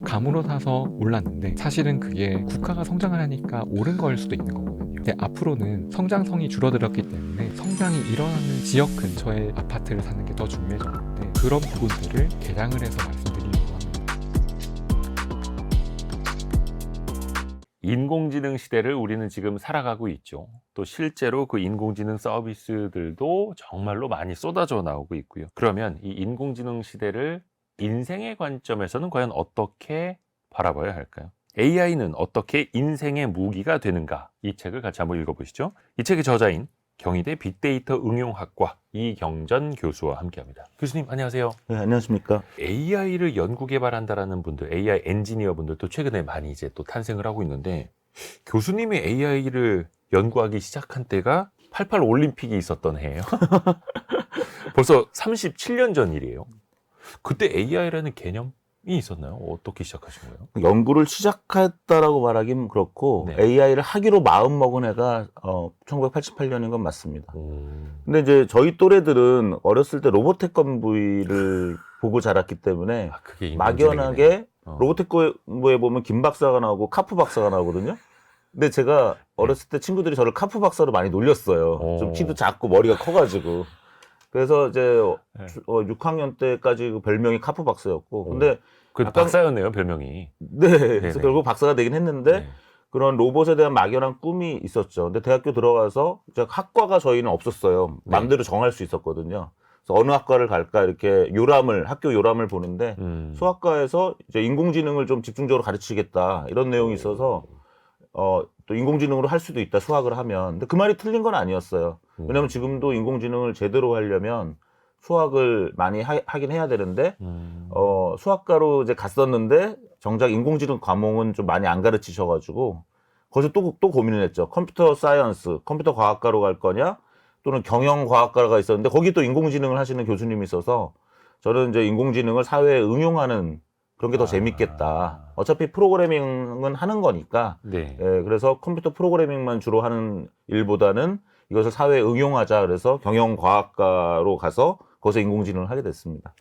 감으로 사서 올랐는데 사실은 그게 국가가 성장을 하니까 오른 거일 수도 있는 거거든요. 근데 앞으로는 성장성이 줄어들었기 때문에 성장이 일어나는 지역 근처에 아파트를 사는 게 더 중요해졌는데 그런 부분들을 개량을 해서 말씀드리려고 합니다. 인공지능 시대를 우리는 지금 살아가고 있죠. 또 실제로 그 인공지능 서비스들도 정말로 많이 쏟아져 나오고 있고요. 그러면 이 인공지능 시대를 인생의 관점에서는 과연 어떻게 바라봐야 할까요? AI는 어떻게 인생의 무기가 되는가? 이 책을 같이 한번 읽어보시죠. 이 책의 저자인 경희대 빅데이터 응용학과 이경전 교수와 함께합니다. 교수님 안녕하세요. 네, 안녕하십니까. AI를 연구 개발한다라는 분들, AI 엔지니어 분들도 최근에 많이 이제 또 탄생을 하고 있는데 교수님이 AI를 연구하기 시작한 때가 88 올림픽이 있었던 해예요. 벌써 37년 전 일이에요. 그때 AI라는 개념이 있었나요? 어떻게 시작하신 거예요? 연구를 시작했다라고 말하긴 그렇고 네. AI를 하기로 마음먹은 해가 1988년인 건 맞습니다. 근데 이제 저희 또래들은 어렸을 때 로보태권부를 보고 자랐기 때문에 그게 인공지능이네. 막연하게 로보태권부에 보면 김 박사가 나오고 카프 박사가 나오거든요. 근데 제가 어렸을 때 친구들이 저를 카프 박사로 많이 놀렸어요. 좀 키도 작고 머리가 커가지고. 그래서 이제 6학년 때까지 그 별명이 카프 박사였고. 근데 그 약간- 박사였네요, 별명이. 네, 그래서 네네. 결국 박사가 되긴 했는데 네. 그런 로봇에 대한 막연한 꿈이 있었죠. 근데 대학교 들어가서 이제 학과가 저희는 없었어요. 마음대로 정할 수 있었거든요. 그래서 어느 학과를 갈까 이렇게 학교 요람을 보는데 수학과에서 이제 인공지능을 좀 집중적으로 가르치겠다 이런 내용이 있어서 또 인공지능으로 할 수도 있다 수학을 하면. 근데 그 말이 틀린 건 아니었어요. 왜냐면 지금도 인공지능을 제대로 하려면 수학을 많이 하긴 해야 되는데 수학과로 이제 갔었는데 정작 인공지능 과목은 좀 많이 안 가르치셔가지고 거기서 또 고민을 했죠. 컴퓨터 사이언스, 컴퓨터 과학과로 갈 거냐 또는 경영과학과가 있었는데 거기 또 인공지능을 하시는 교수님이 있어서 저는 이제 인공지능을 사회에 응용하는 그런 게 더 재밌겠다. 어차피 프로그래밍은 하는 거니까. 네. 예, 그래서 컴퓨터 프로그래밍만 주로 하는 일보다는 이것을 사회에 응용하자. 그래서 경영과학과로 가서 거기서 인공지능을 하게 됐습니다.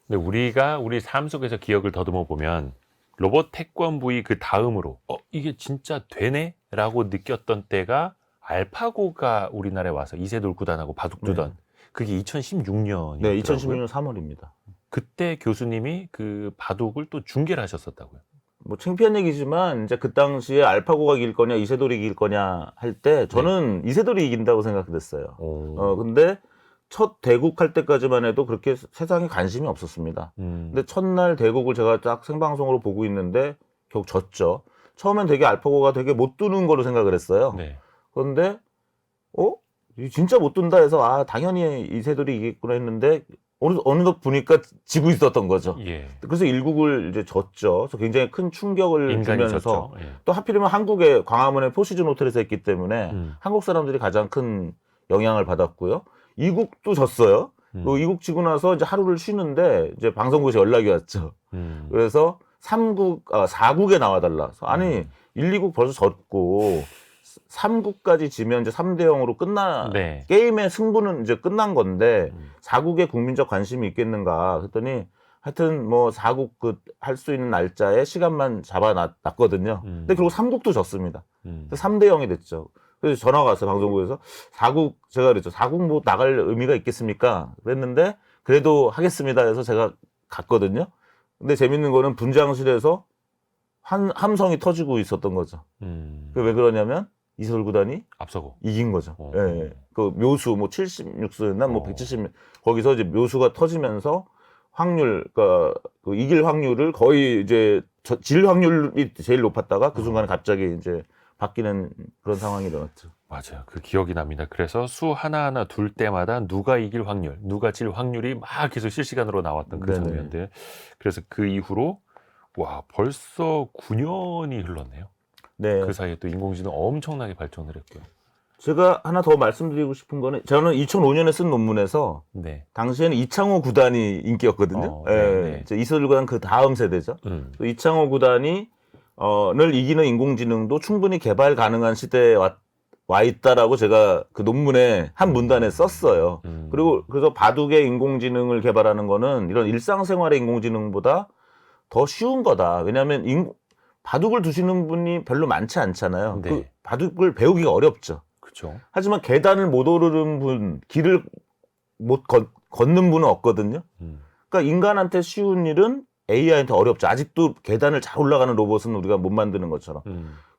근데 우리가 우리 삶 속에서 기억을 더듬어 보면 로봇 태권브이 그 다음으로 이게 진짜 되네? 라고 느꼈던 때가 알파고가 우리나라에 와서 이세돌 구단하고 바둑 두던 그게 2016년이더라고요. 네, 2016년 3월입니다. 그때 교수님이 그 바둑을 또 중계를 하셨었다고요. 뭐 창피한 얘기지만 이제 그 당시에 알파고가 이길 거냐 이세돌이 이길 거냐 할 때 저는 이세돌이 이긴다고 생각했어요. 근데 첫 대국 할 때까지만 해도 그렇게 세상에 관심이 없었습니다. 근데 첫날 대국을 제가 딱 생방송으로 보고 있는데 결국 졌죠. 처음엔 되게 알파고가 되게 못 두는 걸로 생각을 했어요. 네. 그런데 진짜 못 둔다 해서 당연히 이세돌이 이기겠구나 했는데 어느덧 보니까 지고 있었던 거죠. 예. 그래서 일국을 이제 졌죠. 그래서 굉장히 큰 충격을 인간이 주면서 졌죠. 예. 또 하필이면 한국의 광화문의 포시즌 호텔에서 했기 때문에 한국 사람들이 가장 큰 영향을 받았고요. 이국도 졌어요. 이국 지고 나서 이제 하루를 쉬는데 이제 방송국에서 연락이 왔죠. 그래서 4국에 나와달라. 아니 1, 2국 벌써 졌고 3국까지 지면 이제 3대 0으로 네. 게임의 승부는 이제 끝난 건데 4국에 국민적 관심이 있겠는가 그랬더니 하여튼 뭐 4국 할 수 있는 날짜에 시간만 잡아놨거든요. 근데 결국 3국도 졌습니다. 3대 0이 됐죠. 그래서 전화가 왔어요, 방송국에서. 4국, 제가 그랬죠. 4국 뭐 나갈 의미가 있겠습니까? 그랬는데, 그래도 하겠습니다 해서 제가 갔거든요. 근데 재밌는 거는 분장실에서 함성이 터지고 있었던 거죠. 그게 왜 그러냐면, 이세돌 구단이 앞서고 이긴 거죠. 예. 그 묘수, 뭐 76수였나, 뭐 170, 거기서 이제 묘수가 터지면서 확률, 그 이길 확률을 거의 이제 질 확률이 제일 높았다가 그 순간에 갑자기 이제 바뀌는 그런 상황이 일어났죠. 맞아요. 그 기억이 납니다. 그래서 수 하나하나 둘 때마다 누가 이길 확률, 누가 질 확률이 막 계속 실시간으로 나왔던 그 네네. 장면들. 그래서 그 이후로 와 벌써 9년이 흘렀네요. 네. 그 사이에 또 인공지능 엄청나게 발전을 했고요. 제가 하나 더 말씀드리고 싶은 거는 저는 2005년에 쓴 논문에서 네. 당시에는 이창호 구단이 인기였거든요. 네. 이제 이세돌 구단 그 다음 세대죠. 또 이창호 구단이 늘 이기는 인공지능도 충분히 개발 가능한 시대에 와 있다라고 제가 그 논문에 한 문단에 썼어요. 그리고 그래서 바둑의 인공지능을 개발하는 거는 이런 일상생활의 인공지능보다 더 쉬운 거다. 왜냐하면 바둑을 두시는 분이 별로 많지 않잖아요. 네. 그 바둑을 배우기가 어렵죠. 그렇죠. 하지만 계단을 못 오르는 분, 길을 못 걷는 분은 없거든요. 그러니까 인간한테 쉬운 일은 AI한테 어렵죠. 아직도 계단을 잘 올라가는 로봇은 우리가 못 만드는 것처럼.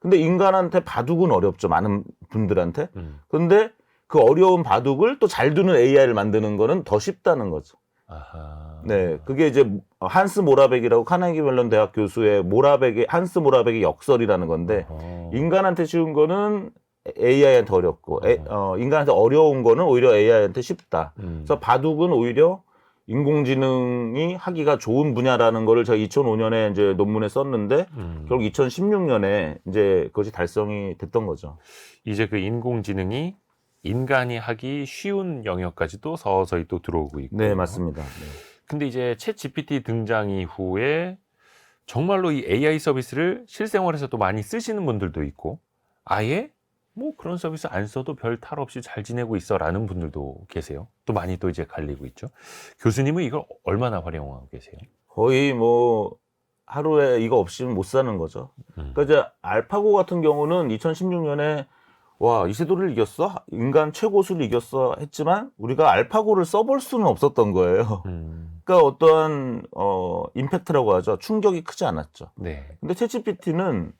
근데 인간한테 바둑은 어렵죠. 많은 분들한테. 그런데 그 어려운 바둑을 또 잘 두는 AI를 만드는 거는 더 쉽다는 거죠. 아하. 네, 그게 이제 한스 모라백이라고 카네기 멜론 대학 교수의 한스 모라백의 역설이라는 건데 인간한테 쉬운 거는 AI한테 어렵고 인간한테 어려운 거는 오히려 AI한테 쉽다. 그래서 바둑은 오히려 인공지능이 하기가 좋은 분야라는 거를 제가 2005년에 이제 논문에 썼는데 결국 2016년에 이제 그것이 달성이 됐던 거죠. 이제 그 인공지능이 인간이 하기 쉬운 영역까지도 서서히 또 들어오고 있고. 네, 맞습니다. 네. 근데 이제 챗 GPT 등장 이후에 정말로 이 AI 서비스를 실생활에서 또 많이 쓰시는 분들도 있고, 아예 뭐 그런 서비스 안 써도 별 탈 없이 잘 지내고 있어라는 분들도 계세요. 또 많이 또 이제 갈리고 있죠. 교수님은 이걸 얼마나 활용하고 계세요? 거의 뭐 하루에 이거 없이는 못 사는 거죠. 그러니까 이제 알파고 같은 경우는 2016년에 와, 이세돌을 이겼어? 인간 최고수를 이겼어? 했지만 우리가 알파고를 써볼 수는 없었던 거예요. 그러니까 어떠한 임팩트라고 하죠. 충격이 크지 않았죠. 네. 근데 챗GPT는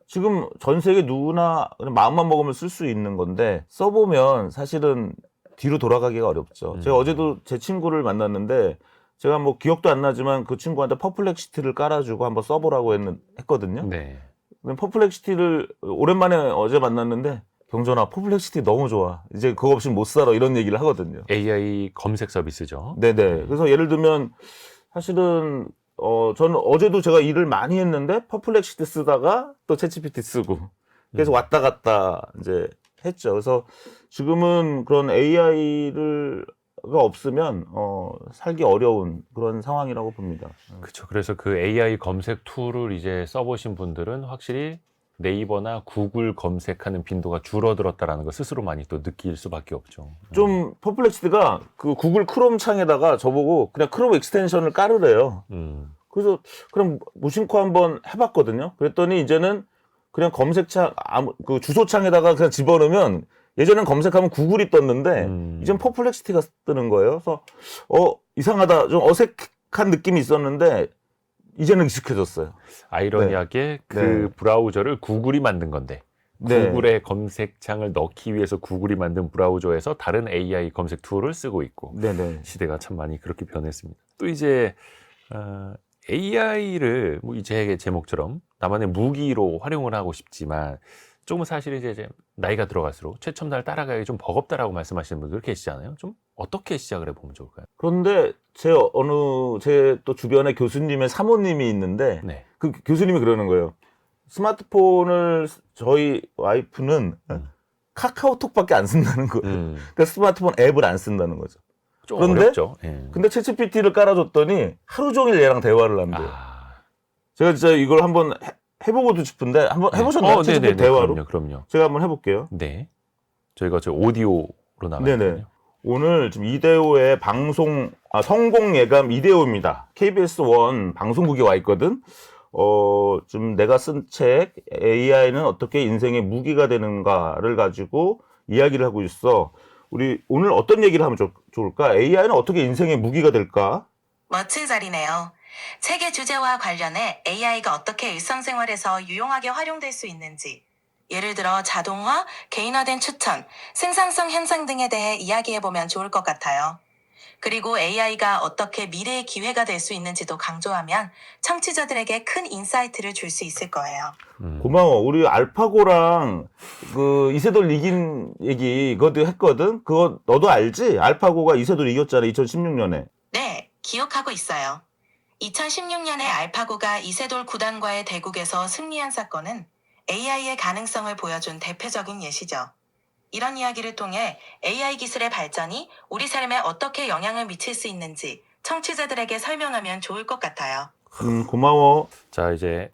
지금 전 세계 누구나 그냥 마음만 먹으면 쓸 수 있는 건데 써보면 사실은 뒤로 돌아가기가 어렵죠. 제가 어제도 제 친구를 만났는데 제가 뭐 기억도 안 나지만 그 친구한테 퍼플렉시티를 깔아주고 한번 써보라고 했거든요. 네. 퍼플렉시티를 오랜만에 어제 만났는데 경전아, 퍼플렉시티 너무 좋아. 이제 그거 없이는 못 살아. 이런 얘기를 하거든요. AI 검색 서비스죠. 네네. 그래서 예를 들면 사실은 저는 어제도 제가 일을 많이 했는데 퍼플렉시티 쓰다가 또 챗GPT 쓰고 계속 왔다 갔다 이제 했죠. 그래서 지금은 그런 AI가 없으면 살기 어려운 그런 상황이라고 봅니다. 그렇죠. 그래서 그 AI 검색 툴을 이제 써보신 분들은 확실히 네이버나 구글 검색하는 빈도가 줄어들었다라는 걸 스스로 많이 또 느낄 수밖에 없죠. 좀 퍼플렉시티가 그 구글 크롬 창에다가 저보고 그냥 크롬 익스텐션을 깔으래요. 그래서 그럼 무심코 한번 해봤거든요. 그랬더니 이제는 그냥 검색창 그 주소창에다가 그냥 집어넣으면 예전엔 검색하면 구글이 떴는데 이젠 퍼플렉시티가 뜨는 거예요. 그래서 이상하다, 좀 어색한 느낌이 있었는데 이제는 익숙해졌어요. 아이러니하게 그 네. 브라우저를 구글이 만든 건데 네. 구글의 검색창을 넣기 위해서 구글이 만든 브라우저에서 다른 AI 검색 툴을 쓰고 있고 네네. 시대가 참 많이 그렇게 변했습니다. 또 이제 AI를 뭐 이제 제목처럼 나만의 무기로 활용을 하고 싶지만 조금 사실 이제 나이가 들어갈수록 최첨단을 따라가기 좀 버겁다라고 말씀하시는 분들 계시잖아요. 좀 어떻게 시작을 해보면 좋을까요? 그런데 제 또 주변에 교수님의 사모님이 있는데 네. 그 교수님이 그러는 거예요. 스마트폰을 저희 와이프는 카카오톡밖에 안 쓴다는 거예요. 그러니까 스마트폰 앱을 안 쓴다는 거죠. 좀 그런데 어렵죠. 예. 근데 챗GPT를 깔아줬더니 하루 종일 얘랑 대화를 한대요. 제가 진짜 이걸 한번 해보고도 싶은데 한번 해보셨나요? 챗GPT 대화로? 그럼요. 제가 한번 해볼게요. 네. 저희가 저 오디오로 나가거든요. 네네. 오늘 지금 이데오의 성공 예감 이데오입니다. KBS 1 방송국에 와 있거든. 지금 내가 쓴 책 AI는 어떻게 인생의 무기가 되는가를 가지고 이야기를 하고 있어. 우리 오늘 어떤 얘기를 하면 좋을까? AI는 어떻게 인생의 무기가 될까? 멋진 자리네요. 책의 주제와 관련해 AI가 어떻게 일상생활에서 유용하게 활용될 수 있는지, 예를 들어 자동화, 개인화된 추천, 생산성 향상 등에 대해 이야기해보면 좋을 것 같아요. 그리고 AI가 어떻게 미래의 기회가 될 수 있는지도 강조하면 청취자들에게 큰 인사이트를 줄 수 있을 거예요. 고마워. 우리 알파고랑 그 이세돌 이긴 얘기 그것도 했거든. 그거 너도 알지? 알파고가 이세돌 이겼잖아, 2016년에. 네, 기억하고 있어요. 2016년에 알파고가 이세돌 구단과의 대국에서 승리한 사건은 AI의 가능성을 보여준 대표적인 예시죠. 이런 이야기를 통해 AI 기술의 발전이 우리 삶에 어떻게 영향을 미칠 수 있는지 청취자들에게 설명하면 좋을 것 같아요. 고마워. 자, 이제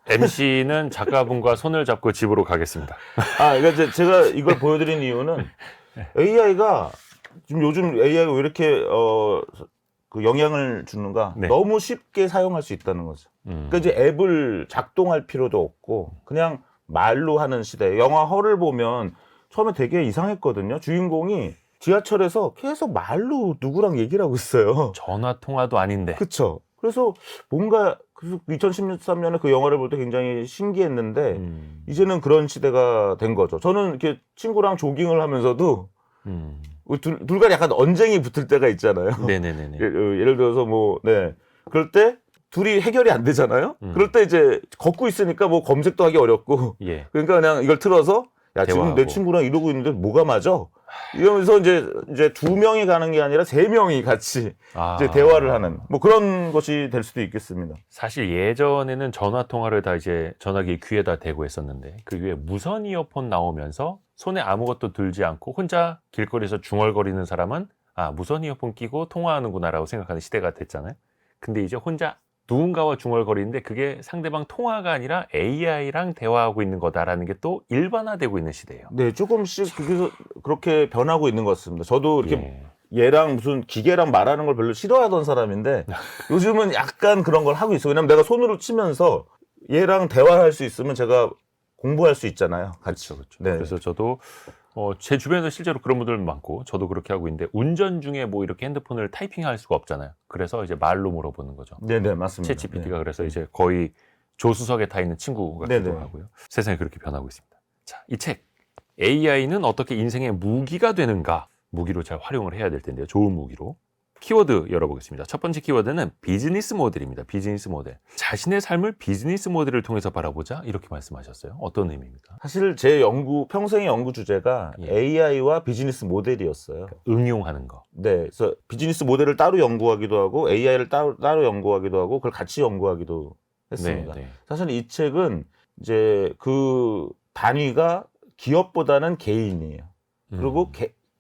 MC는 작가분과 손을 잡고 집으로 가겠습니다. 그러니까 제가 이걸 보여드린 이유는 AI가 지금 요즘 AI가 왜 이렇게 그 영향을 주는가? 네. 너무 쉽게 사용할 수 있다는 거죠. 그러니까 이제 앱을 작동할 필요도 없고 그냥 말로 하는 시대. 영화 허를 보면 처음에 되게 이상했거든요. 주인공이 지하철에서 계속 말로 누구랑 얘기를 하고 있어요. 전화 통화도 아닌데. 그쵸. 그래서 뭔가 2013년에 그 영화를 볼 때 굉장히 신기했는데 이제는 그런 시대가 된 거죠. 저는 이렇게 친구랑 조깅을 하면서도 둘 간에 약간 언쟁이 붙을 때가 있잖아요. 네네네네. 예를 들어서 뭐, 네. 그럴 때 둘이 해결이 안 되잖아요. 그럴 때 이제 걷고 있으니까 뭐 검색도 하기 어렵고. 예. 그러니까 그냥 이걸 틀어서 야, 지금 대화하고. 내 친구랑 이러고 있는데 뭐가 맞아? 이러면서 이제 2명이 가는 게 아니라 3명이 같이 이제 대화를 하는 뭐 그런 것이 될 수도 있겠습니다. 사실 예전에는 전화 통화를 다 이제 전화기 귀에다 대고 했었는데 그 위에 무선 이어폰 나오면서 손에 아무것도 들지 않고 혼자 길거리에서 중얼거리는 사람은 무선 이어폰 끼고 통화하는구나라고 생각하는 시대가 됐잖아요. 근데 이제 혼자 누군가와 중얼거리는데 그게 상대방 통화가 아니라 AI랑 대화하고 있는 거다라는 게 또 일반화되고 있는 시대예요. 네, 조금씩 그렇게 변하고 있는 것 같습니다. 저도 이렇게 예. 얘랑 무슨 기계랑 말하는 걸 별로 싫어하던 사람인데 요즘은 약간 그런 걸 하고 있어요. 왜냐면 내가 손으로 치면서 얘랑 대화할 수 있으면 제가 공부할 수 있잖아요. 같이. 그렇죠. 네. 그래서 저도 제 주변에도 실제로 그런 분들 많고 저도 그렇게 하고 있는데 운전 중에 뭐 이렇게 핸드폰을 타이핑할 수가 없잖아요. 그래서 이제 말로 물어보는 거죠. 네네, 맞습니다. 챗 GPT가 그래서 이제 거의 조수석에 타 있는 친구 같기도 네네. 하고요. 세상이 그렇게 변하고 있습니다. 자, 이 책 AI는 어떻게 인생의 무기가 되는가? 무기로 잘 활용을 해야 될 텐데요. 좋은 무기로. 키워드 열어보겠습니다. 첫 번째 키워드는 비즈니스 모델입니다. 비즈니스 모델. 자신의 삶을 비즈니스 모델을 통해서 바라보자 이렇게 말씀하셨어요. 어떤 의미입니까? 사실 제 평생의 연구 주제가 예. AI와 비즈니스 모델이었어요. 응용하는 거. 네, 그래서 비즈니스 모델을 따로 연구하기도 하고 AI를 따로 연구하기도 하고 그걸 같이 연구하기도 했습니다. 네. 사실 이 책은 이제 그 단위가 기업보다는 개인이에요. 그리고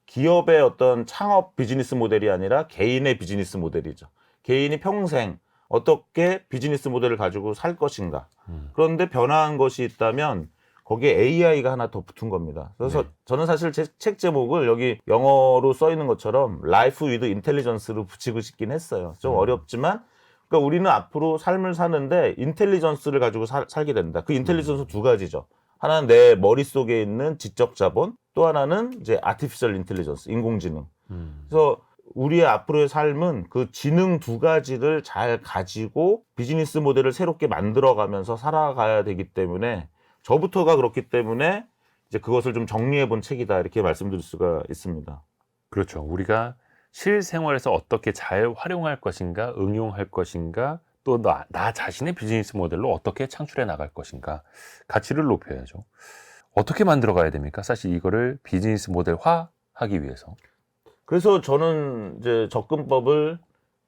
기업의 어떤 창업 비즈니스 모델이 아니라 개인의 비즈니스 모델이죠. 개인이 평생 어떻게 비즈니스 모델을 가지고 살 것인가. 그런데 변화한 것이 있다면 거기에 AI가 하나 더 붙은 겁니다. 그래서 네. 저는 사실 제 책 제목을 여기 영어로 써 있는 것처럼 Life with Intelligence로 붙이고 싶긴 했어요. 좀 어렵지만 그러니까 우리는 앞으로 삶을 사는데 인텔리전스를 가지고 살게 된다. 그 인텔리전스 두 가지죠. 하나는 내 머릿속에 있는 지적 자본, 또 하나는 이제 아티피셜 인텔리전스, 인공지능. 그래서 우리의 앞으로의 삶은 그 지능 두 가지를 잘 가지고 비즈니스 모델을 새롭게 만들어가면서 살아가야 되기 때문에 저부터가 그렇기 때문에 이제 그것을 좀 정리해 본 책이다 이렇게 말씀드릴 수가 있습니다. 그렇죠. 우리가 실생활에서 어떻게 잘 활용할 것인가, 응용할 것인가, 또 나 자신의 비즈니스 모델로 어떻게 창출해 나갈 것인가, 가치를 높여야죠. 어떻게 만들어 가야 됩니까? 사실 이거를 비즈니스 모델화 하기 위해서. 그래서 저는 이제 접근법을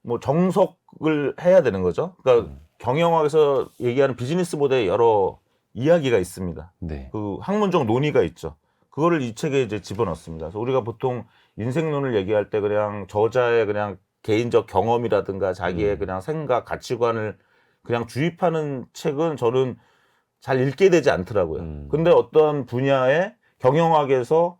뭐 정석을 해야 되는 거죠. 그러니까 경영학에서 얘기하는 비즈니스 모델의 여러 이야기가 있습니다. 네. 그 학문적 논의가 있죠. 그거를 이 책에 이제 집어넣습니다. 그래서 우리가 보통 인생론을 얘기할 때 그냥 저자의 그냥 개인적 경험이라든가 자기의 그냥 생각, 가치관을 그냥 주입하는 책은 저는 잘 읽게 되지 않더라고요. 근데 어떤 분야의 경영학에서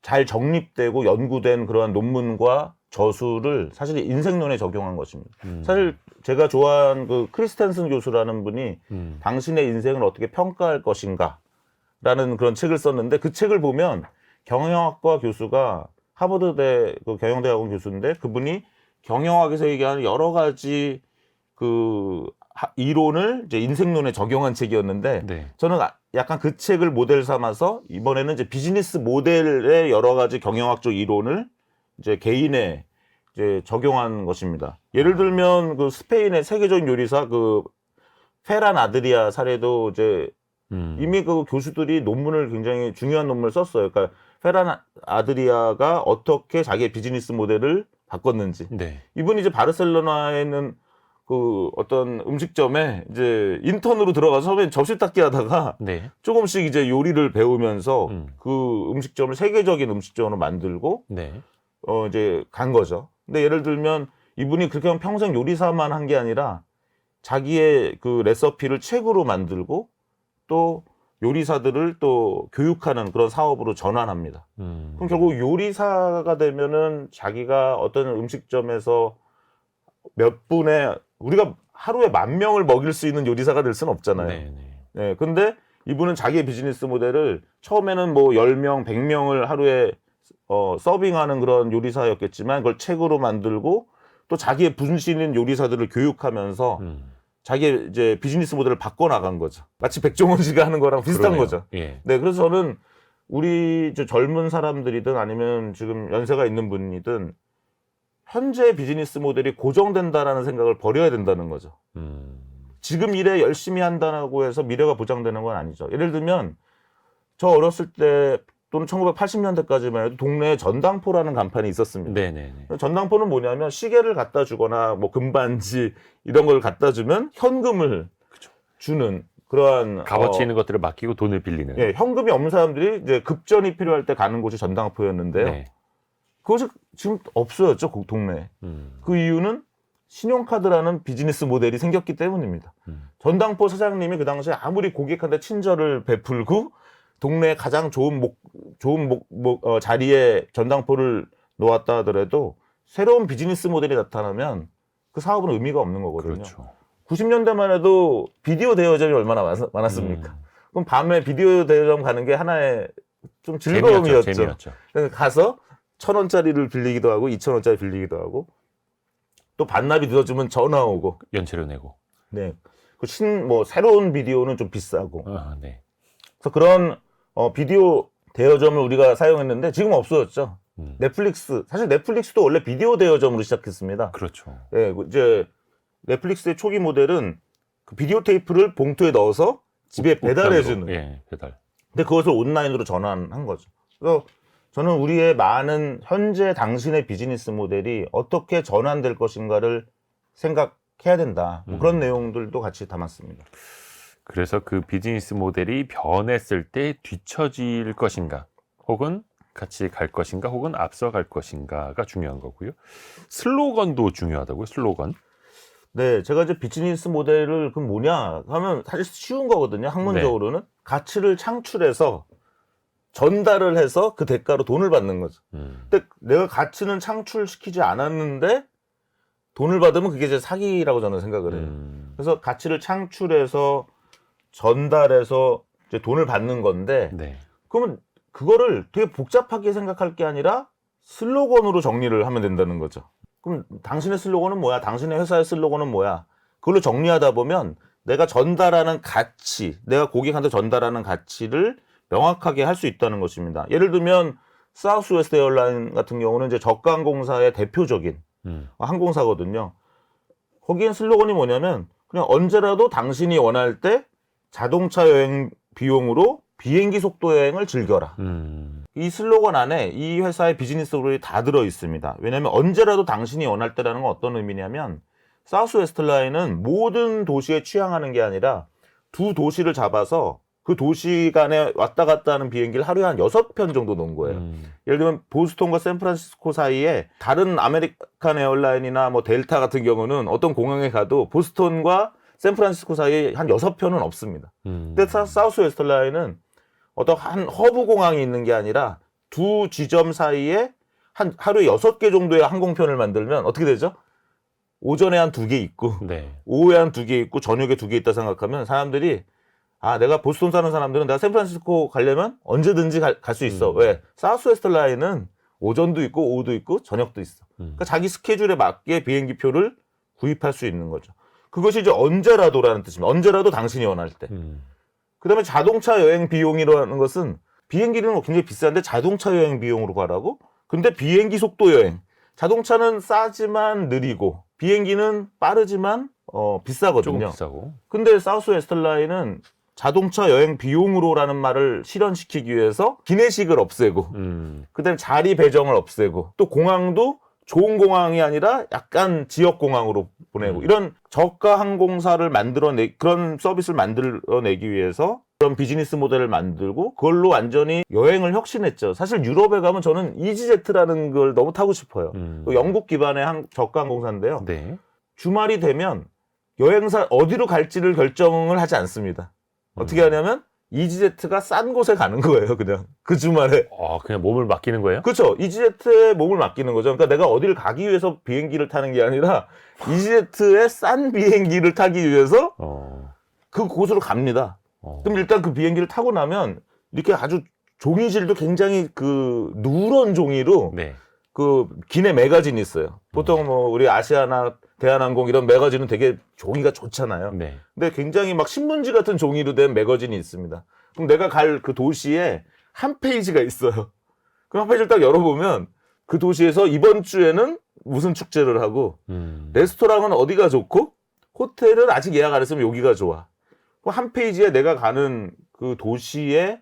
잘 정립되고 연구된 그러한 논문과 저술을 사실 인생론에 적용한 것입니다. 사실 제가 좋아하는 그 크리스텐슨 교수라는 분이 당신의 인생을 어떻게 평가할 것인가 라는 그런 책을 썼는데 그 책을 보면 경영학과 교수가 하버드대 그 경영대학원 교수인데 그분이 경영학에서 얘기하는 여러 가지 그 이론을 이제 인생론에 적용한 책이었는데 네. 저는 약간 그 책을 모델 삼아서 이번에는 이제 비즈니스 모델의 여러 가지 경영학적 이론을 이제 개인에 이제 적용한 것입니다. 예를 들면 그 스페인의 세계적인 요리사 그 페란 아드리아 사례도 이제 이미 그 교수들이 논문을 굉장히 중요한 논문을 썼어요. 그러니까 페란 아드리아가 어떻게 자기의 비즈니스 모델을 바꿨는지. 네. 이분이 이제 바르셀로나에 있는 그 어떤 음식점에 이제 인턴으로 들어가서 처음엔 접시 닦기 하다가 네. 조금씩 이제 요리를 배우면서 그 음식점을 세계적인 음식점으로 만들고 네. 이제 간 거죠. 근데 예를 들면 이분이 그렇게 하면 평생 요리사만 한 게 아니라 자기의 그 레시피를 책으로 만들고 또 요리사들을 또 교육하는 그런 사업으로 전환합니다. 그럼 결국 요리사가 되면은 자기가 어떤 음식점에서 몇 분의 우리가 하루에 10,000명을 먹일 수 있는 요리사가 될 수는 없잖아요. 네. 네, 근데 이분은 자기의 비즈니스 모델을 처음에는 뭐 10명, 100명을 하루에 서빙하는 그런 요리사였겠지만 그걸 책으로 만들고 또 자기의 분신인 요리사들을 교육하면서 자기의 이제 비즈니스 모델을 바꿔 나간 거죠. 마치 백종원 씨가 하는 거랑 비슷한 그러네요. 거죠. 예. 네, 그래서 저는 우리 젊은 사람들이든 아니면 지금 연세가 있는 분이든 현재 비즈니스 모델이 고정된다라는 생각을 버려야 된다는 거죠. 지금 일에 열심히 한다고 해서 미래가 보장되는 건 아니죠. 예를 들면 저 어렸을 때 또는 1980년대까지만 해도 동네에 전당포라는 간판이 있었습니다. 네네네. 전당포는 뭐냐면 시계를 갖다 주거나 뭐 금반지 이런 걸 갖다 주면 현금을 주는 그러한 값어치 있는 것들을 맡기고 돈을 빌리는. 예, 현금이 없는 사람들이 이제 급전이 필요할 때 가는 곳이 전당포였는데요. 네. 그것이 지금 없어졌죠, 그 동네에. 그 이유는 신용카드라는 비즈니스 모델이 생겼기 때문입니다. 전당포 사장님이 그 당시에 아무리 고객한테 친절을 베풀고 동네에 가장 좋은 자리에 전당포를 놓았다 하더라도 새로운 비즈니스 모델이 나타나면 그 사업은 의미가 없는 거거든요. 그렇죠. 90년대만 해도 비디오 대여점이 얼마나 많았습니까? 그럼 밤에 비디오 대여점 가는 게 하나의 좀 즐거움이었죠. 재미였죠. 그래서 가서 1,000원짜리를 빌리기도 하고 2,000원짜리 빌리기도 하고 또 반납이 늦어지면 전화 오고. 연체료 내고. 네. 새로운 비디오는 좀 비싸고. 네. 그래서 그런 비디오 대여점을 우리가 사용했는데 지금 없어졌죠. 넷플릭스. 사실 넷플릭스도 원래 비디오 대여점으로 시작했습니다. 그렇죠. 네, 이제 넷플릭스의 초기 모델은 그 비디오 테이프를 봉투에 넣어서 집에 배달해주는. 예, 배달. 근데 그것을 온라인으로 전환한 거죠. 그래서 저는 우리의 많은 현재 당신의 비즈니스 모델이 어떻게 전환될 것인가를 생각해야 된다. 뭐 그런 내용들도 같이 담았습니다. 그래서 그 비즈니스 모델이 변했을 때 뒤처질 것인가, 혹은 같이 갈 것인가, 혹은 앞서 갈 것인가가 중요한 거고요. 슬로건도 중요하다고요, 슬로건. 네, 제가 이제 비즈니스 모델을 그럼 뭐냐 하면 사실 쉬운 거거든요. 학문적으로는 가치를 창출해서 전달을 해서 그 대가로 돈을 받는 거죠. 근데 내가 가치는 창출시키지 않았는데 돈을 받으면 그게 이제 사기라고 저는 생각을 해요. 그래서 가치를 창출해서 전달해서 이제 돈을 받는 건데 네. 그러면 그거를 되게 복잡하게 생각할 게 아니라 슬로건으로 정리를 하면 된다는 거죠. 그럼 당신의 슬로건은 뭐야? 당신의 회사의 슬로건은 뭐야? 그걸로 정리하다 보면 내가 전달하는 가치, 내가 고객한테 전달하는 가치를 명확하게 할 수 있다는 것입니다. 예를 들면 사우스웨스트 에어라인 같은 경우는 이제 저가항공사의 대표적인 항공사거든요. 거기엔 슬로건이 뭐냐면 그냥 언제라도 당신이 원할 때 자동차 여행 비용으로 비행기 속도 여행을 즐겨라. 이 슬로건 안에 이 회사의 비즈니스 모델이 다 들어 있습니다. 왜냐하면 언제라도 당신이 원할 때라는 건 어떤 의미냐면 사우스웨스트 라인은 모든 도시에 취항하는 게 아니라 두 도시를 잡아서 그 도시 간에 왔다 갔다 하는 비행기를 하루에 한 6편 정도 놓은 거예요. 예를 들면 보스턴과 샌프란시스코 사이에 다른 아메리칸 에어라인이나 뭐 델타 같은 경우는 어떤 공항에 가도 보스턴과 샌프란시스코 사이에 한 6편은 없습니다. 근데 사우스웨스트 라인은 어떤 한 허브 공항이 있는 게 아니라 두 지점 사이에 한 하루에 6개 정도의 항공편을 만들면 어떻게 되죠? 오전에 한 2개 있고 네. 오후에 한 2개 있고 저녁에 2개 있다 생각하면 사람들이 내가 보스턴 사는 사람들은 내가 샌프란시스코 가려면 언제든지 갈 수 있어. 왜? 사우스웨스트 라인은 오전도 있고 오후도 있고 저녁도 있어. 그러니까 자기 스케줄에 맞게 비행기표를 구입할 수 있는 거죠. 그것이 이제 언제라도라는 뜻입니다. 언제라도 당신이 원할 때. 그다음에 자동차 여행 비용이라는 것은 비행기는 굉장히 비싼데 자동차 여행 비용으로 가라고? 근데 비행기 속도 여행. 자동차는 싸지만 느리고 비행기는 빠르지만 비싸거든요. 조금 비싸고. 근데 사우스웨스트 라인은 자동차 여행 비용으로라는 말을 실현시키기 위해서 기내식을 없애고 그다음에 자리 배정을 없애고 또 공항도 좋은 공항이 아니라 약간 지역 공항으로 보내고 이런 저가 항공사를 그런 서비스를 만들어내기 위해서 그런 비즈니스 모델을 만들고 그걸로 완전히 여행을 혁신했죠. 사실 유럽에 가면 저는 이지제트라는 걸 너무 타고 싶어요. 영국 기반의 저가 항공사인데요. 네. 주말이 되면 여행사 어디로 갈지를 결정을 하지 않습니다. 어떻게 하냐면 이지제트가 싼 곳에 가는 거예요. 그냥 그 주말에. 그냥 몸을 맡기는 거예요? 그렇죠. 이지제트에 몸을 맡기는 거죠. 그러니까 내가 어디를 가기 위해서 비행기를 타는 게 아니라 이지제트의 싼 비행기를 타기 위해서 그 곳으로 갑니다. 그럼 일단 그 비행기를 타고 나면 이렇게 아주 종이질도 굉장히 그 누런 종이로 네. 그 기내 매거진이 있어요. 보통 뭐 우리 아시아나 대한항공 이런 매거진은 되게 종이가 좋잖아요. 네. 근데 굉장히 막 신문지 같은 종이로 된 매거진이 있습니다. 그럼 내가 갈 그 도시에 한 페이지가 있어요. 그 한 페이지를 딱 열어보면 그 도시에서 이번 주에는 무슨 축제를 하고 레스토랑은 어디가 좋고 호텔은 아직 예약 안 했으면 여기가 좋아. 한 페이지에 내가 가는 그 도시에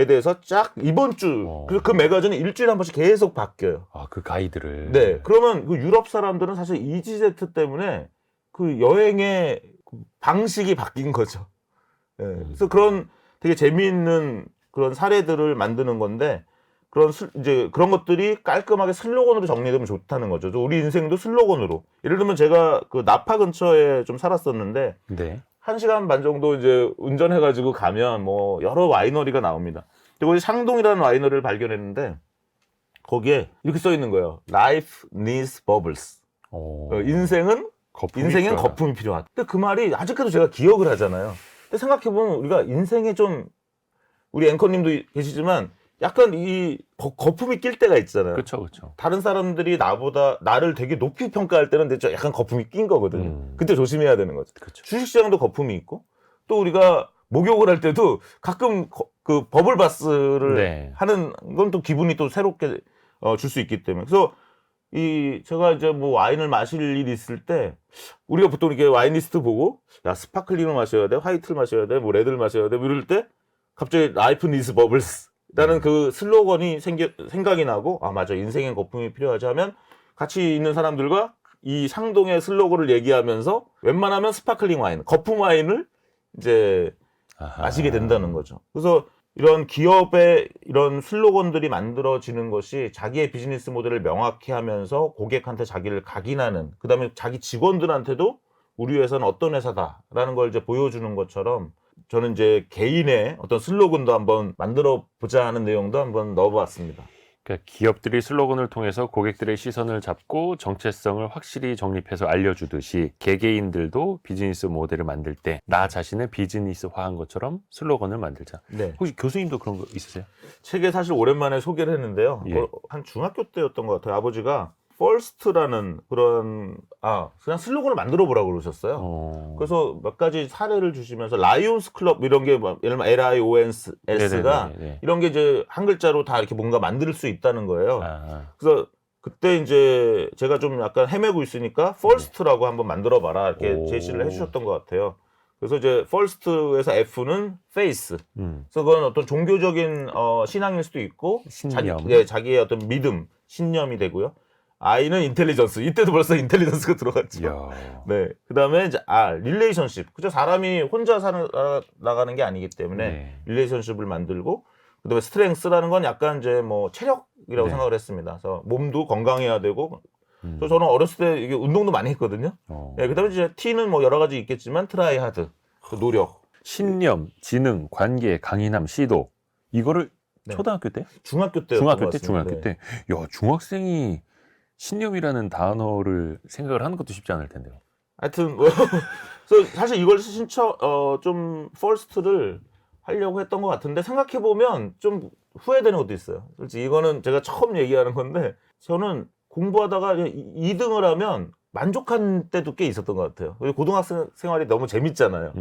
대해서 쫙 이번 주 그 매거진이 일주일에 한 번씩 계속 바뀌어요. 그 가이드를. 네. 그러면 그 유럽 사람들은 사실 이지제트 때문에 그 여행의 방식이 바뀐 거죠. 네. 그래서 그런 되게 재미있는 그런 사례들을 만드는 건데 이제 그런 것들이 깔끔하게 슬로건으로 정리되면 좋다는 거죠. 우리 인생도 슬로건으로. 예를 들면 제가 그 나파 근처에 좀 살았었는데 네. 1시간 반 정도 이제 운전해가지고 가면 뭐 여러 와이너리가 나옵니다. 그리고 상동이라는 와이너리를 발견했는데 거기에 이렇게 써 있는 거예요. Life needs bubbles. 인생은 거품이 필요하다. 근데 그 말이 아직까지 제가 기억을 하잖아요. 근데 생각해보면 우리가 인생에 좀 우리 앵커님도 계시지만 약간 이 거품이 낄 때가 있잖아요. 그렇죠. 다른 사람들이 나를 되게 높이 평가할 때는 약간 거품이 낀 거거든요. 그때 조심해야 되는 거죠. 그렇죠. 주식시장도 거품이 있고 또 우리가 목욕을 할 때도 가끔 그 버블바스를 네. 하는 건 또 기분이 또 새롭게 줄 수 있기 때문에. 그래서 제가 이제 뭐 와인을 마실 일이 있을 때 우리가 보통 이렇게 와인 리스트 보고 야 스파클링을 마셔야 돼, 화이트를 마셔야 돼, 뭐 레드를 마셔야 돼, 뭐 이럴 때 갑자기 라이프 니스 버블스 라는 그 슬로건이 생각이 나고 맞아 인생엔 거품이 필요하지 하면 같이 있는 사람들과 이 상동의 슬로건을 얘기하면서 웬만하면 스파클링 와인, 거품 와인을 이제 마시게 된다는 거죠. 그래서 이런 기업의 이런 슬로건들이 만들어지는 것이 자기의 비즈니스 모델을 명확히 하면서 고객한테 자기를 각인하는, 그 다음에 자기 직원들한테도 우리 회사는 어떤 회사다라는 걸 이제 보여주는 것처럼 저는 이제 개인의 어떤 슬로건도 한번 만들어 보자 하는 내용도 한번 넣어봤습니다. 그러니까 기업들이 슬로건을 통해서 고객들의 시선을 잡고 정체성을 확실히 정립해서 알려주듯이 개개인들도 비즈니스 모델을 만들 때 나 자신을 비즈니스화한 것처럼 슬로건을 만들자. 네. 혹시 교수님도 그런 거 있으세요? 책에 사실 오랜만에 소개를 했는데요. 예. 한 중학교 때였던 것 같아요. 아버지가 First라는 그런 그냥 슬로건을 만들어 보라고 그러셨어요. 그래서 몇 가지 사례를 주시면서 라이온스 클럽 이런 게 예를 들면 LIONS가 이런 게 이제 한 글자로 다 이렇게 뭔가 만들 수 있다는 거예요. 그래서 그때 이제 제가 좀 약간 헤매고 있으니까 First라고 한번 만들어 봐라 이렇게 제시를 해주셨던 것 같아요. 그래서 이제 First에서 F는 Faith. 그래서 그건 어떤 종교적인 신앙일 수도 있고 신념. 자기의 어떤 믿음, 신념이 되고요. I는 인텔리전스. 이때도 벌써 인텔리전스가 들어갔죠. 네. 그다음에 이제 릴레이션십. 그죠? 사람이 혼자 나가는 게 아니기 때문에 릴레이션십을 만들고, 그다음에 스트렝스라는 건 약간 이제 뭐 체력이라고 생각을 했습니다. 그래서 몸도 건강해야 되고. 그래서 저는 어렸을 때 이게 운동도 많이 했거든요. 네. 그다음에 이제 T는 뭐 여러 가지 있겠지만 트라이 하드. 노력. 신념, 지능, 관계, 강인함, 시도. 이거를 초등학교 때? 중학교 때. 중학교 때. 야, 중학생이 신념이라는 단어를 생각을 하는 것도 쉽지 않을 텐데요. 하여튼 그래서 사실 이걸 좀 퍼스트를 하려고 했던 것 같은데 생각해 보면 좀 후회되는 것도 있어요. 솔직히 이거는 제가 처음 얘기하는 건데 저는 공부하다가 2등을 하면 만족한 때도 꽤 있었던 것 같아요. 고등학생 생활이 너무 재밌잖아요.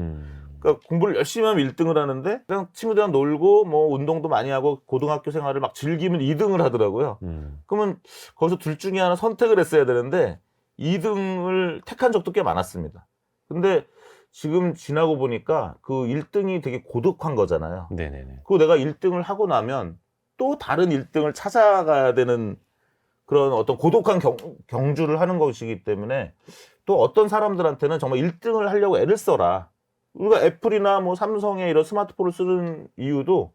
그러니까 공부를 열심히 하면 1등을 하는데 그냥 친구들이랑 놀고 뭐 운동도 많이 하고 고등학교 생활을 막 즐기면 2등을 하더라고요. 그러면 거기서 둘 중에 하나 선택을 했어야 되는데 2등을 택한 적도 꽤 많았습니다. 근데 지금 지나고 보니까 그 1등이 되게 고독한 거잖아요. 네네네. 그리고 내가 1등을 하고 나면 또 다른 1등을 찾아가야 되는 그런 어떤 고독한 경주를 하는 것이기 때문에 또 어떤 사람들한테는 정말 1등을 하려고 애를 써라. 우리가 애플이나 뭐 삼성의 이런 스마트폰을 쓰는 이유도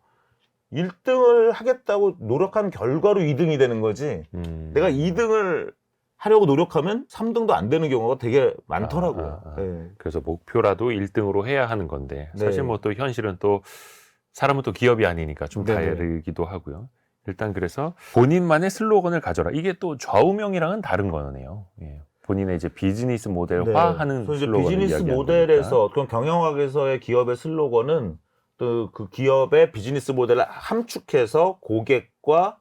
1등을 하겠다고 노력한 결과로 2등이 되는 거지. 내가 2등을 하려고 노력하면 3등도 안 되는 경우가 되게 많더라고요. 네. 그래서 목표라도 1등으로 해야 하는 건데 사실 뭐 또 현실은 또 사람은 또 기업이 아니니까 좀 네네. 다르기도 하고요. 일단 그래서 본인만의 슬로건을 가져라. 이게 또 좌우명이랑은 다른 거네요. 예. 본인의 이제 비즈니스 모델화하는 그래서 이제 슬로건을 비즈니스 이야기하는 모델에서 그런 경영학에서의 기업의 슬로건은 또 그 기업의 비즈니스 모델을 함축해서 고객과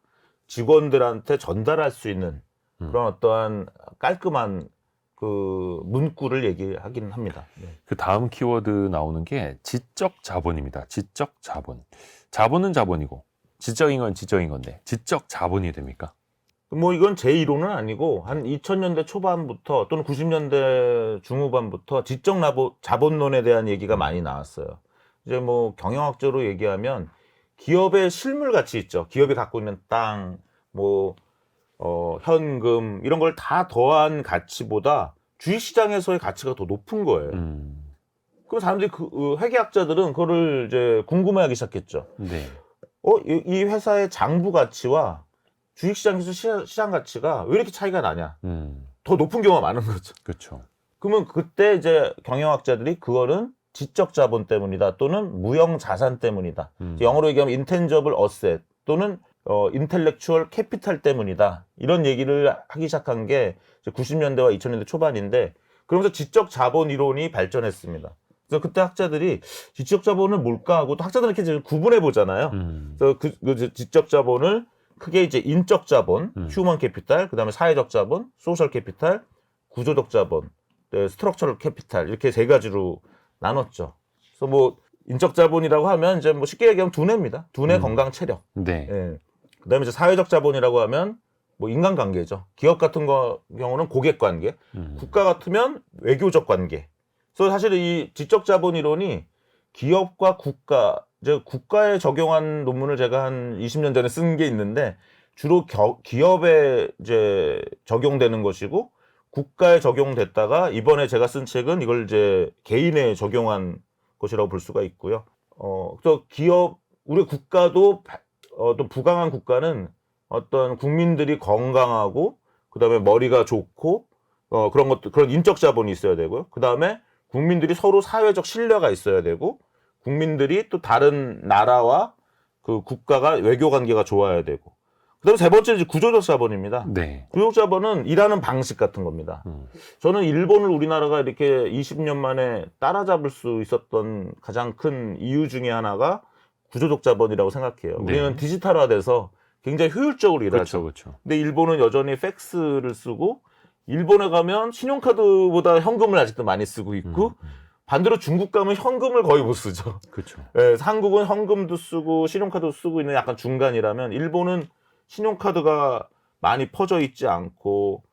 직원들한테 전달할 수 있는 그런 어떠한 깔끔한 그 문구를 얘기하긴 합니다. 네. 그 다음 키워드 나오는 게 지적 자본입니다. 지적 자본. 자본은 자본이고 지적인 건 지적인 건데 지적 자본이 됩니까? 뭐 이건 제 이론은 아니고 한 2000년대 초반부터 또는 90년대 중후반부터 지적 자본론에 대한 얘기가 많이 나왔어요. 이제 뭐 경영학적으로 얘기하면 기업의 실물 가치 있죠. 기업이 갖고 있는 땅, 뭐 현금 이런 걸 다 더한 가치보다 주식시장에서의 가치가 더 높은 거예요. 그럼 사람들이 회계학자들은 그거를 이제 궁금해하기 시작했죠. 네. 이 회사의 장부 가치와 주식시장에서 시장 가치가 왜 이렇게 차이가 나냐? 더 높은 경우가 많은 거죠. 그렇죠. 그러면 그때 이제 경영학자들이 그거는 지적 자본 때문이다 또는 무형 자산 때문이다. 영어로 얘기하면 intangible asset 또는 intellectual capital 때문이다. 이런 얘기를 하기 시작한 게 90년대와 2000년대 초반인데 그러면서 지적 자본 이론이 발전했습니다. 그래서 그때 학자들이 지적 자본은 뭘까 하고 또 학자들은 이렇게 구분해 보잖아요. 그래서 그 지적 자본을 크게 이제 인적 자본, 휴먼 캐피탈, 그다음에 사회적 자본, 소셜 캐피탈, 구조적 자본, 스트럭처럴 캐피탈 이렇게 세 가지로 나눴죠. 그래서 뭐 인적 자본이라고 하면 이제 뭐 쉽게 얘기하면 두뇌입니다. 두뇌, 건강, 체력. 네. 예. 그다음에 이제 사회적 자본이라고 하면 뭐 인간관계죠. 기업 같은 경우는 고객 관계, 국가 같으면 외교적 관계. 그래서 사실 이 지적 자본 이론이 기업과 국가, 이제 국가에 적용한 논문을 제가 한 20년 전에 쓴 게 있는데 주로 기업에 이제 적용되는 것이고 국가에 적용됐다가 이번에 제가 쓴 책은 이걸 이제 개인에 적용한 것이라고 볼 수가 있고요. 그래서 우리 국가도 또 부강한 국가는 어떤 국민들이 건강하고 그다음에 머리가 좋고 그런 것도 그런 인적 자본이 있어야 되고요. 그다음에 국민들이 서로 사회적 신뢰가 있어야 되고 국민들이 또 다른 나라와 그 국가가 외교 관계가 좋아야 되고 그다음에 세 번째는 이제 구조적 자본입니다. 네. 구조적 자본은 일하는 방식 같은 겁니다. 저는 일본을 우리나라가 이렇게 20년 만에 따라잡을 수 있었던 가장 큰 이유 중에 하나가 구조적 자본이라고 생각해요. 네. 우리는 디지털화돼서 굉장히 효율적으로 일하죠. 그렇죠. 근데 일본은 여전히 팩스를 쓰고 일본에 가면 신용카드보다 현금을 아직도 많이 쓰고 있고 반대로 중국 가면 현금을 거의 못 쓰죠. 그렇죠. 예, 한국은 현금도 쓰고 신용카드도 쓰고 있는 약간 중간이라면 일본은 신용카드가 많이 퍼져 있지 않고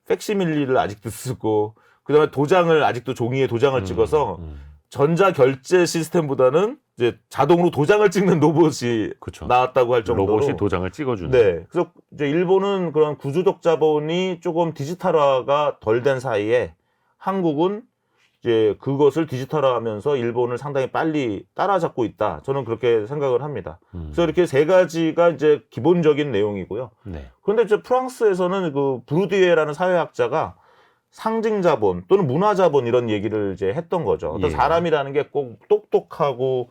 팩시밀리를 아직도 쓰고 그다음에 도장을 아직도 종이에 도장을 찍어서 전자 결제 시스템보다는 이제 자동으로 도장을 찍는 로봇이 그렇죠. 나왔다고 할 정도로 로봇이 도장을 찍어주는. 네. 그래서 이제 일본은 그런 구조적 자본이 조금 디지털화가 덜 된 사이에 한국은 이제 그것을 디지털화하면서 일본을 상당히 빨리 따라잡고 있다. 저는 그렇게 생각을 합니다. 그래서 이렇게 세 가지가 이제 기본적인 내용이고요. 네. 그런데 이제 프랑스에서는 그 브루디에라는 사회학자가 상징 자본 또는 문화 자본 이런 얘기를 이제 했던 거죠. 어떤 예. 사람이라는 게 꼭 똑똑하고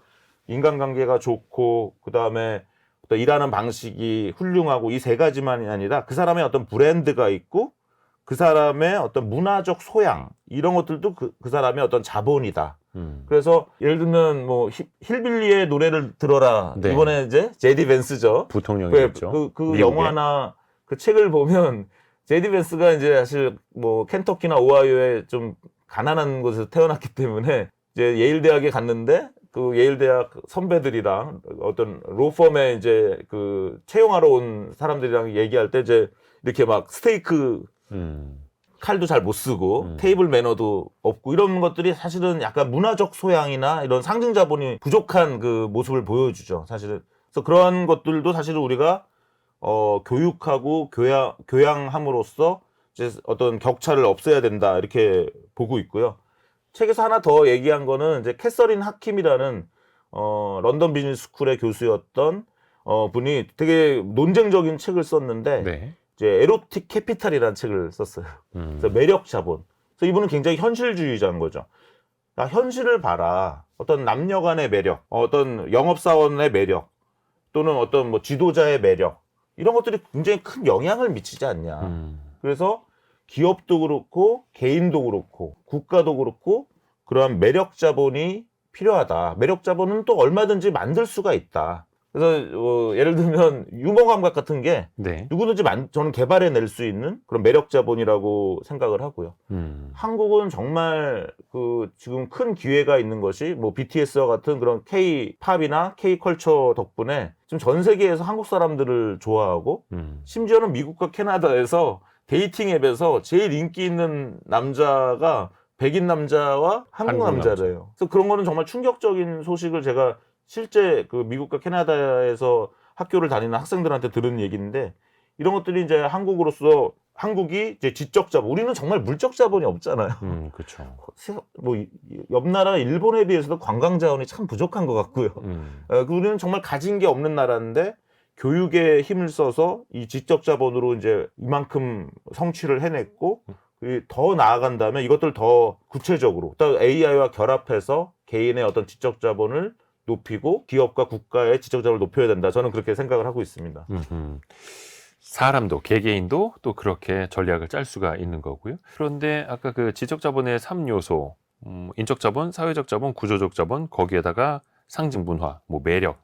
인간관계가 좋고 그다음에 어떤 일하는 방식이 훌륭하고 이 세 가지만이 아니라 그 사람의 어떤 브랜드가 있고 그 사람의 어떤 문화적 소양 이런 것들도 그 사람의 어떤 자본이다. 그래서 예를 들면 뭐 힐빌리의 노래를 들어라. 네. 이번에 이제 제디 벤스죠. 부통령이었죠. 그 미국의. 영화나 그 책을 보면 제디 벤스가 이제 사실 뭐 켄터키나 오하이오에 좀 가난한 곳에서 태어났기 때문에 이제 예일 대학에 갔는데 그 예일 대학 선배들이랑 어떤 로펌에 이제 그 채용하러 온 사람들이랑 얘기할 때 이제 이렇게 막 스테이크 칼도 잘 못 쓰고 테이블 매너도 없고 이런 것들이 사실은 약간 문화적 소양이나 이런 상징 자본이 부족한 그 모습을 보여주죠. 사실은. 그래서 그러한 것들도 사실은 우리가 교육하고 교양함으로써 이제 어떤 격차를 없애야 된다 이렇게 보고 있고요. 책에서 하나 더 얘기한 거는 이제 캐서린 하킴이라는 런던 비즈니스 스쿨의 교수였던 분이 되게 논쟁적인 책을 썼는데 네. 이제 에로틱 캐피탈이라는 책을 썼어요. 그래서 매력 자본. 그래서 이분은 굉장히 현실주의자인 거죠. 야, 현실을 봐라. 어떤 남녀 간의 매력, 어떤 영업사원의 매력, 또는 어떤 뭐 지도자의 매력, 이런 것들이 굉장히 큰 영향을 미치지 않냐. 그래서 기업도 그렇고 개인도 그렇고 국가도 그렇고 그러한 매력 자본이 필요하다. 매력 자본은 또 얼마든지 만들 수가 있다. 그래서 예를 들면 유머 감각 같은 게 네. 누구든지 저는 개발해낼 수 있는 그런 매력 자본이라고 생각을 하고요. 한국은 정말 지금 큰 기회가 있는 것이 뭐 BTS와 같은 그런 K-팝이나 K-컬처 덕분에 지금 전 세계에서 한국 사람들을 좋아하고 심지어는 미국과 캐나다에서 데이팅 앱에서 제일 인기 있는 남자가 백인 남자와 한국 남자래요. 그래서 그런 거는 정말 충격적인 소식을 제가 실제 그 미국과 캐나다에서 학교를 다니는 학생들한테 들은 얘기인데, 이런 것들이 이제 한국으로서 한국이 이제 지적 자본, 우리는 정말 물적 자본이 없잖아요. 그렇죠. 뭐 옆 나라 일본에 비해서도 관광 자원이 참 부족한 것 같고요. 우리는 정말 가진 게 없는 나라인데 교육에 힘을 써서 이 지적 자본으로 이제 이만큼 성취를 해냈고, 더 나아간다면 이것들 더 구체적으로 또 AI와 결합해서 개인의 어떤 지적 자본을 높이고 기업과 국가의 지적 자본을 높여야 된다. 저는 그렇게 생각을 하고 있습니다. 사람도 개개인도 또 그렇게 전략을 짤 수가 있는 거고요. 그런데 아까 그 지적 자본의 3요소, 인적 자본, 사회적 자본, 구조적 자본, 거기에다가 상징 문화, 뭐 매력,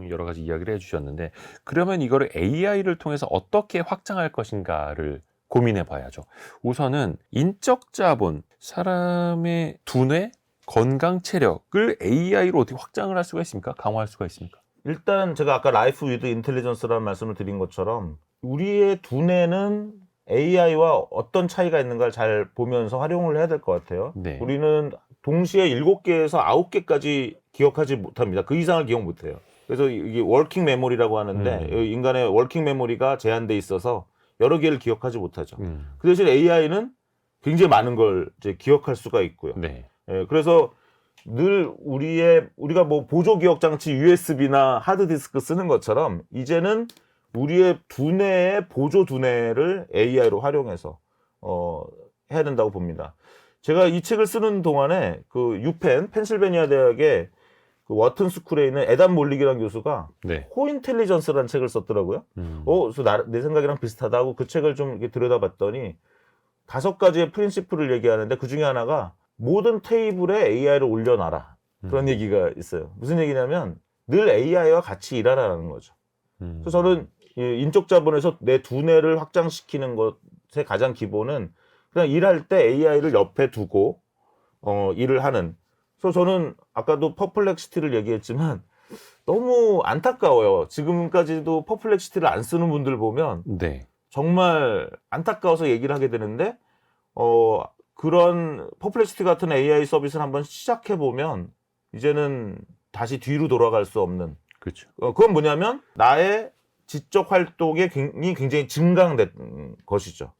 여러 가지 이야기를 해주셨는데, 그러면 이거를 AI를 통해서 어떻게 확장할 것인가를 고민해 봐야죠. 우선은 인적 자본, 사람의 두뇌, 건강, 체력을 AI로 어떻게 확장을 할 수가 있습니까? 강화할 수가 있습니까? 일단 제가 아까 라이프 위드 인텔리전스라는 말씀을 드린 것처럼 우리의 두뇌는 AI와 어떤 차이가 있는가를 잘 보면서 활용을 해야 될 것 같아요. 네. 우리는 동시에 7개에서 9개까지 기억하지 못합니다. 그 이상을 기억 못해요. 그래서 이게 워킹 메모리라고 하는데 인간의 워킹 메모리가 제한돼 있어서 여러 개를 기억하지 못하죠. 그 대신 AI는 굉장히 많은 걸 이제 기억할 수가 있고요. 네. 예, 그래서 늘 우리가 뭐 보조 기억 장치 USB나 하드디스크 쓰는 것처럼 이제는 우리의 두뇌의 보조 두뇌를 AI로 활용해서 해야 된다고 봅니다. 제가 이 책을 쓰는 동안에 그 유펜 펜실베니아 대학의 그 워튼 스쿨에 있는 에단 몰릭이라는 교수가 네. 코인텔리전스라는 책을 썼더라고요. 그래서 내 생각이랑 비슷하다고 그 책을 좀 이렇게 들여다봤더니 5가지의 프린시플을 얘기하는데 그 중에 하나가 모든 테이블에 AI를 올려놔라. 그런 얘기가 있어요. 무슨 얘기냐면 늘 AI와 같이 일하라는 거죠. 그래서 저는 인적 자본에서 내 두뇌를 확장시키는 것의 가장 기본은 그냥 일할 때 AI를 옆에 두고 일을 하는. 그래서 저는 아까도 퍼플렉시티를 얘기했지만 너무 안타까워요. 지금까지도 퍼플렉시티를 안 쓰는 분들 보면 네. 정말 안타까워서 얘기를 하게 되는데 그런 퍼플렉시티 같은 AI 서비스를 한번 시작해 보면 이제는 다시 뒤로 돌아갈 수 없는. 그렇죠. 그건 뭐냐면 나의 지적 활동이 굉장히 증강된 것이죠.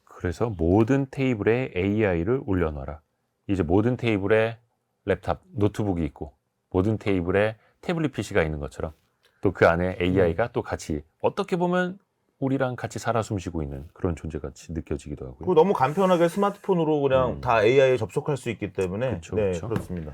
그래서 모든 테이블에 AI를 올려놔라. 이제 모든 테이블에 랩탑, 노트북이 있고 모든 테이블에 태블릿 PC가 있는 것처럼 또 그 안에 AI가 또 같이 어떻게 보면 우리랑 같이 살아 숨쉬고 있는 그런 존재같이 느껴지기도 하고요. 그리고 너무 간편하게 스마트폰으로 그냥 다 AI에 접속할 수 있기 때문에 그쵸, 네, 그쵸. 그렇습니다.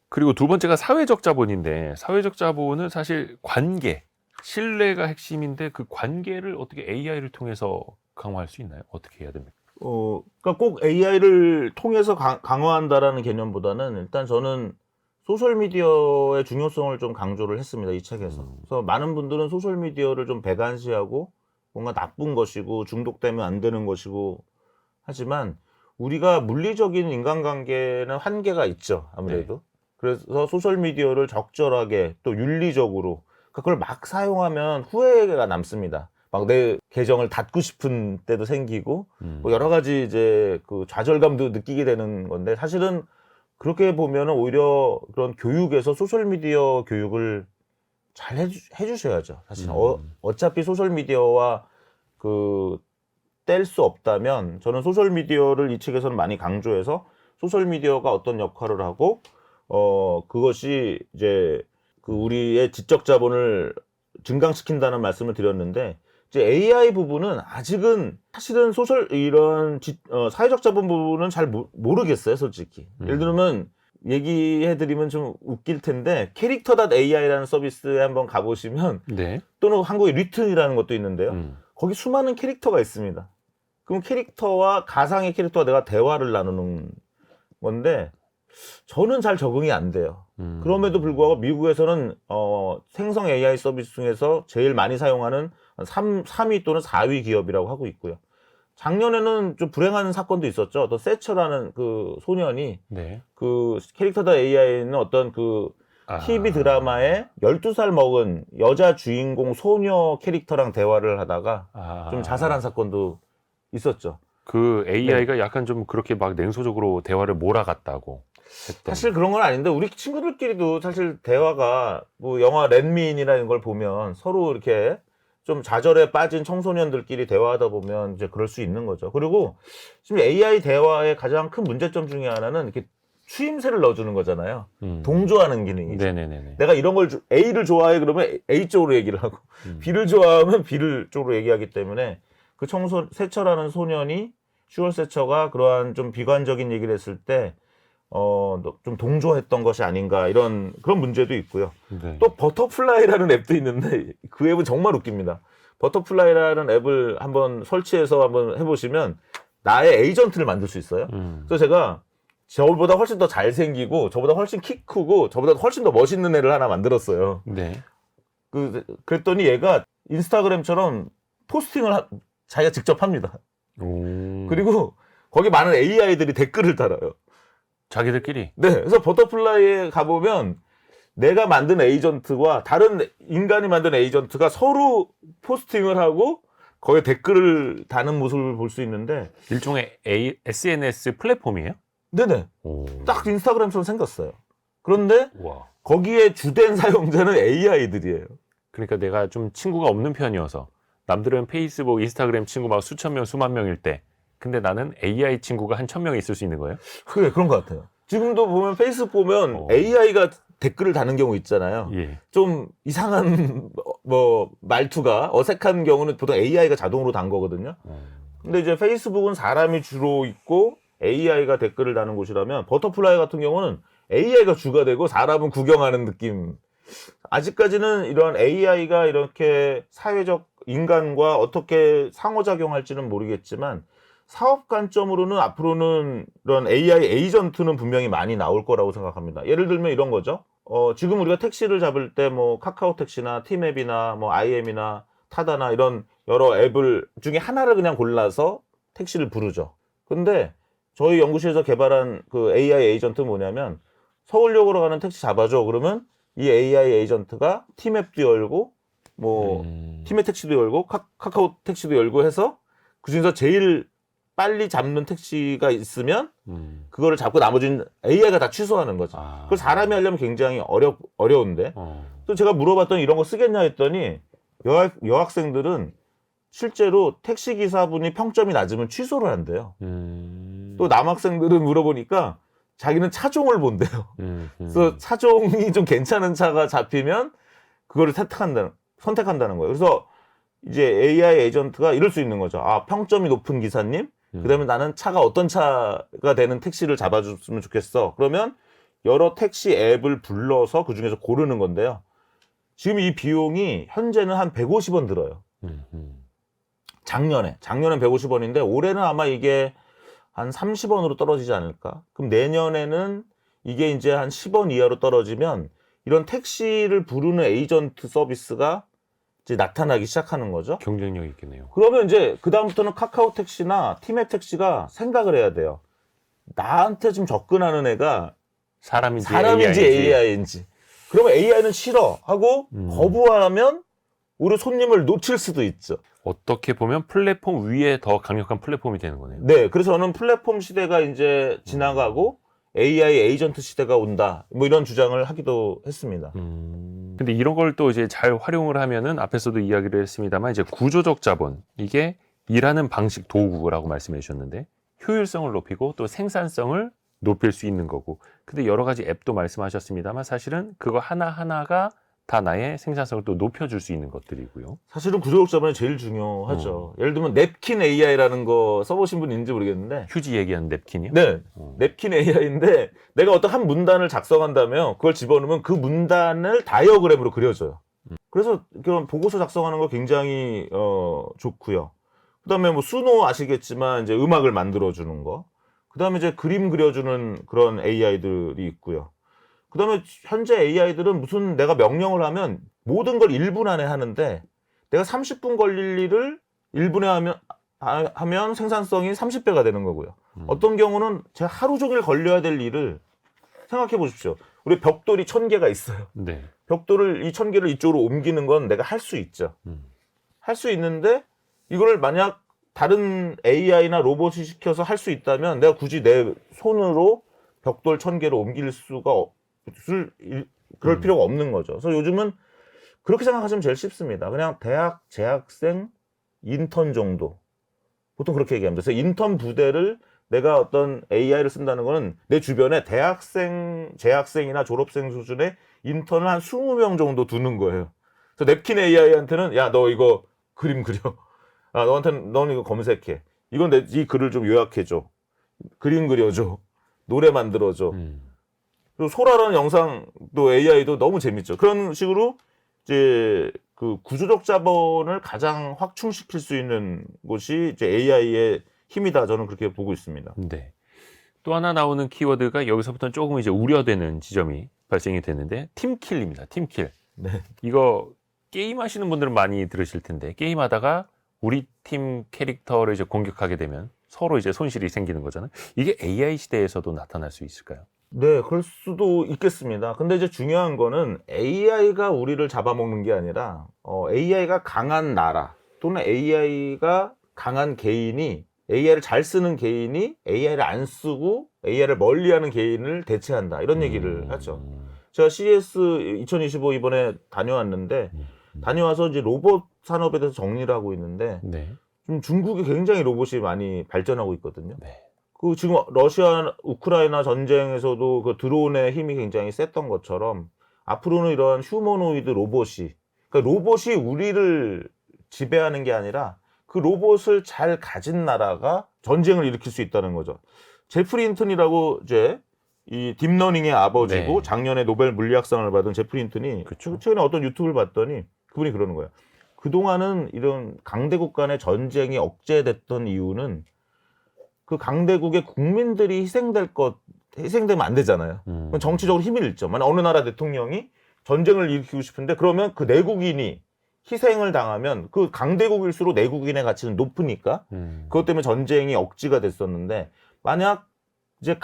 그리고 두 번째가 사회적 자본인데, 사회적 자본은 사실 관계, 신뢰가 핵심인데 그 관계를 어떻게 AI를 통해서 강화할 수 있나요? 어떻게 해야 됩니까? 그러니까 꼭 AI를 통해서 강화한다라는 개념보다는 일단 저는 소셜미디어의 중요성을 좀 강조를 했습니다. 이 책에서. 그래서 많은 분들은 소셜미디어를 좀 배관시하고 뭔가 나쁜 것이고 중독되면 안 되는 것이고 하지만 우리가 물리적인 인간관계는 한계가 있죠. 아무래도. 네. 그래서 소셜미디어를 적절하게 또 윤리적으로 그걸 막 사용하면 후회가 남습니다. 막 내 계정을 닫고 싶은 때도 생기고 뭐 여러 가지 이제 그 좌절감도 느끼게 되는 건데 사실은 그렇게 보면은 오히려 그런 교육에서 소셜미디어 교육을 잘 해주셔야죠. 사실은 어차피 소셜미디어와 뗄 수 없다면 저는 소셜미디어를 이 책에서는 많이 강조해서 소셜미디어가 어떤 역할을 하고 그것이 이제 그 우리의 지적 자본을 증강시킨다는 말씀을 드렸는데 이제 AI 부분은 아직은 사실은 이런 사회적 자본 부분은 잘 모르겠어요, 솔직히. 예를 들면 얘기해드리면 좀 웃길 텐데 캐릭터.ai라는 서비스에 한번 가보시면 네. 또는 한국에 리튼이라는 것도 있는데요. 거기 수많은 캐릭터가 있습니다. 그럼 캐릭터와 가상의 캐릭터와 내가 대화를 나누는 건데 저는 잘 적응이 안 돼요. 그럼에도 불구하고 미국에서는 생성 AI 서비스 중에서 제일 많이 사용하는 3위 또는 4위 기업이라고 하고 있고요. 작년에는 좀 불행한 사건도 있었죠. 어떤 세처라는 그 소년이 네. 그 캐릭터.ai는 어떤 그 TV 드라마에 12살 먹은 여자 주인공 소녀 캐릭터랑 대화를 하다가 좀 자살한 사건도 있었죠. 그 AI가 약간 좀 그렇게 막 냉소적으로 대화를 몰아갔다고 했던. 사실 그런 건 아닌데 우리 친구들끼리도 사실 대화가 뭐 영화 렛민이라는 걸 보면 서로 이렇게 좀 좌절에 빠진 청소년들끼리 대화하다 보면 이제 그럴 수 있는 거죠. 그리고 지금 AI 대화의 가장 큰 문제점 중에 하나는 이렇게 추임새를 넣어주는 거잖아요. 동조하는 기능이죠. 네네네. 내가 이런 걸 A를 좋아해 그러면 A 쪽으로 얘기를 하고 B를 좋아하면 B를 쪽으로 얘기하기 때문에 그 세처라는 소년이 슈월 세처가 그러한 좀 비관적인 얘기를 했을 때 좀 동조했던 것이 아닌가 이런 그런 문제도 있고요. 네. 또 버터플라이라는 앱도 있는데 그 앱은 정말 웃깁니다. 버터플라이라는 앱을 한번 설치해서 한번 해보시면 나의 에이전트를 만들 수 있어요. 그래서 제가 저보다 훨씬 더 잘생기고 저보다 훨씬 키 크고 저보다 훨씬 더 멋있는 애를 하나 만들었어요. 네. 그랬더니 얘가 인스타그램처럼 포스팅을 자기가 직접 합니다. 그리고 거기 많은 AI들이 댓글을 달아요. 자기들끼리. 네, 그래서 버터플라이에 가보면 내가 만든 에이전트와 다른 인간이 만든 에이전트가 서로 포스팅을 하고 거기에 댓글을 다는 모습을 볼 수 있는데 일종의 SNS 플랫폼이에요? 네네. 딱 인스타그램처럼 생겼어요. 그런데 와. 거기에 주된 사용자는 AI들이에요. 그러니까 내가 좀 친구가 없는 편이어서 남들은 페이스북, 인스타그램 친구 막 수천 명, 수만 명일 때 근데 나는 AI 친구가 한 1000명이 있을 수 있는 거예요? 그래, 그런 것 같아요. 지금도 보면 페이스북 보면 AI가 댓글을 다는 경우 있잖아요. 예. 좀 이상한 뭐 말투가 어색한 경우는 보통 AI가 자동으로 단 거거든요. 근데 이제 페이스북은 사람이 주로 있고 AI가 댓글을 다는 곳이라면 버터플라이 같은 경우는 AI가 주가 되고 사람은 구경하는 느낌. 아직까지는 이런 AI가 이렇게 사회적 인간과 어떻게 상호작용할지는 모르겠지만 사업 관점으로는 앞으로는 이런 AI 에이전트는 분명히 많이 나올 거라고 생각합니다. 예를 들면 이런 거죠. 지금 우리가 택시를 잡을 때 뭐 카카오 택시나 티맵이나 뭐 IM이나 타다나 이런 여러 앱을 중에 하나를 그냥 골라서 택시를 부르죠. 근데 저희 연구실에서 개발한 그 AI 에이전트는 뭐냐면 서울역으로 가는 택시 잡아줘. 그러면 이 AI 에이전트가 티맵도 열고 뭐 티맵 택시도 열고 카카오 택시도 열고 해서 그중에서 제일 빨리 잡는 택시가 있으면 그거를 잡고 나머지는 AI가 다 취소하는 거죠. 그걸 사람이 하려면 굉장히 어려운데 또 제가 물어봤더니 이런 거 쓰겠냐 했더니 여학생들은 실제로 택시기사분이 평점이 낮으면 취소를 한대요. 또 남학생들은 물어보니까 자기는 차종을 본대요. 그래서 차종이 좀 괜찮은 차가 잡히면 그거를 선택한다는 거예요. 그래서 이제 AI 에이전트가 이럴 수 있는 거죠. 아, 평점이 높은 기사님, 그다음에 나는 차가 어떤 차가 되는 택시를 잡아줬으면 좋겠어. 그러면 여러 택시 앱을 불러서 그 중에서 고르는 건데요. 지금 이 비용이 현재는 한 150원 들어요. 작년엔 150원인데 올해는 아마 이게 한 30원으로 떨어지지 않을까? 그럼 내년에는 이게 이제 한 10원 이하로 떨어지면 이런 택시를 부르는 에이전트 서비스가 이제 나타나기 시작하는 거죠. 경쟁력이 있겠네요. 그러면 이제 그다음부터는 카카오 택시나 티맵 택시가 생각을 해야 돼요. 나한테 좀 접근하는 애가 사람인지 AI인지. 그러면 AI는 싫어 하고 거부하면 우리 손님을 놓칠 수도 있죠. 어떻게 보면 플랫폼 위에 더 강력한 플랫폼이 되는 거네요. 네, 그래서 저는 플랫폼 시대가 이제 지나가고 AI 에이전트 시대가 온다. 뭐 이런 주장을 하기도 했습니다. 근데 이런 걸 또 이제 잘 활용을 하면은 앞에서도 이야기를 했습니다만 이제 구조적 자본 이게 일하는 방식 도구라고 말씀해 주셨는데 효율성을 높이고 또 생산성을 높일 수 있는 거고 근데 여러 가지 앱도 말씀하셨습니다만 사실은 그거 하나하나가 다 나의 생산성을 또 높여줄 수 있는 것들이고요. 사실은 구조적 자본이 제일 중요하죠. 예를 들면 냅킨 AI라는 거 써보신 분 있는지 모르겠는데 휴지 얘기하는 냅킨이요? 네, 냅킨 AI인데 내가 어떤 한 문단을 작성한다면 그걸 집어넣으면 그 문단을 다이어그램으로 그려줘요. 그래서 그런 보고서 작성하는 거 굉장히 좋고요. 그다음에 뭐 수노 아시겠지만 이제 음악을 만들어주는 거. 그다음에 이제 그림 그려주는 그런 AI들이 있고요. 그다음에 현재 AI들은 무슨 내가 명령을 하면 모든 걸 1분 안에 하는데 내가 30분 걸릴 일을 1분에 하면 생산성이 30배가 되는 거고요. 어떤 경우는 제가 하루 종일 걸려야 될 일을 생각해 보십시오. 우리 벽돌이 1000개가 있어요. 네. 벽돌을 이 1000개를 이쪽으로 옮기는 건 내가 할 수 있죠. 할 수 있는데 이거를 만약 다른 AI나 로봇이 시켜서 할 수 있다면 내가 굳이 내 손으로 벽돌 1000개를 옮길 수가 그럴 필요가 없는 거죠. 그래서 요즘은 그렇게 생각하시면 제일 쉽습니다. 그냥 대학 재학생 인턴 정도. 보통 그렇게 얘기합니다. 그래서 인턴 부대를 내가 어떤 AI를 쓴다는 거는 내 주변에 대학생, 재학생이나 졸업생 수준의 인턴을 한 20명 정도 두는 거예요. 그래서 냅킨 AI한테는 야, 너 이거 그림 그려. 아, 너는 이거 검색해. 이건 이 글을 좀 요약해줘. 그림 그려줘. 노래 만들어줘. 그리고 소라라는 영상도 AI도 너무 재밌죠. 그런 식으로 이제 그 구조적 자본을 가장 확충시킬 수 있는 곳이 이제 AI의 힘이다. 저는 그렇게 보고 있습니다. 네. 또 하나 나오는 키워드가 여기서부터는 조금 이제 우려되는 지점이 발생이 되는데 팀킬입니다. 팀킬. 네. 이거 게임 하시는 분들은 많이 들으실 텐데 게임하다가 우리 팀 캐릭터를 이제 공격하게 되면 서로 이제 손실이 생기는 거잖아요. 이게 AI 시대에서도 나타날 수 있을까요? 네, 그럴 수도 있겠습니다. 근데 이제 중요한 거는 AI가 우리를 잡아먹는 게 아니라 AI가 강한 나라 또는 AI가 강한 개인이 AI를 잘 쓰는 개인이 AI를 안 쓰고 AI를 멀리하는 개인을 대체한다. 이런 얘기를 하죠. 제가 CES 2025 이번에 다녀왔는데 다녀와서 이제 로봇 산업에 대해서 정리를 하고 있는데 네. 좀 중국이 굉장히 로봇이 많이 발전하고 있거든요. 네. 그 지금 러시아 우크라이나 전쟁에서도 그 드론의 힘이 굉장히 셌던 것처럼 앞으로는 이런 휴머노이드 로봇이 그러니까 로봇이 우리를 지배하는 게 아니라 그 로봇을 잘 가진 나라가 전쟁을 일으킬 수 있다는 거죠. 제프리 힌튼이라고 이제 이 딥러닝의 아버지고 네. 작년에 노벨 물리학상을 받은 제프리 힌튼이 그쵸. 최근에 어떤 유튜브를 봤더니 그분이 그러는 거예요. 그동안은 이런 강대국 간의 전쟁이 억제됐던 이유는 그 강대국의 국민들이 희생되면 안 되잖아요. 그건 정치적으로 힘을 잃죠. 만약 어느 나라 대통령이 전쟁을 일으키고 싶은데 그러면 그 내국인이 희생을 당하면 그 강대국일수록 내국인의 가치는 높으니까 그것 때문에 전쟁이 억지가 됐었는데 만약 이제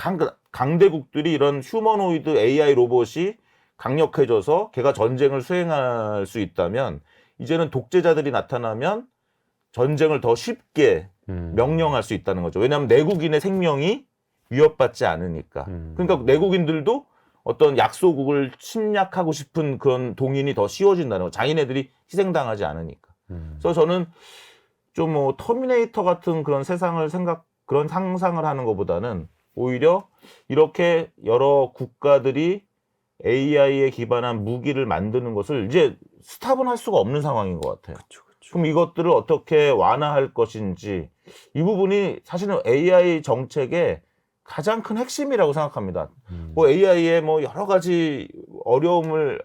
강대국들이 이런 휴머노이드 AI 로봇이 강력해져서 걔가 전쟁을 수행할 수 있다면 이제는 독재자들이 나타나면 전쟁을 더 쉽게 명령할 수 있다는 거죠. 왜냐하면 내국인의 생명이 위협받지 않으니까. 그러니까 내국인들도 어떤 약소국을 침략하고 싶은 그런 동인이 더 쉬워진다는 거. 자기네들이 희생당하지 않으니까. 그래서 저는 좀 뭐 터미네이터 같은 그런 그런 상상을 하는 것보다는 오히려 이렇게 여러 국가들이 AI에 기반한 무기를 만드는 것을 이제 스탑은 할 수가 없는 상황인 것 같아요. 그쵸. 그럼 이것들을 어떻게 완화할 것인지 이 부분이 사실은 AI 정책의 가장 큰 핵심이라고 생각합니다. 뭐 AI의 뭐 여러 가지 어려움을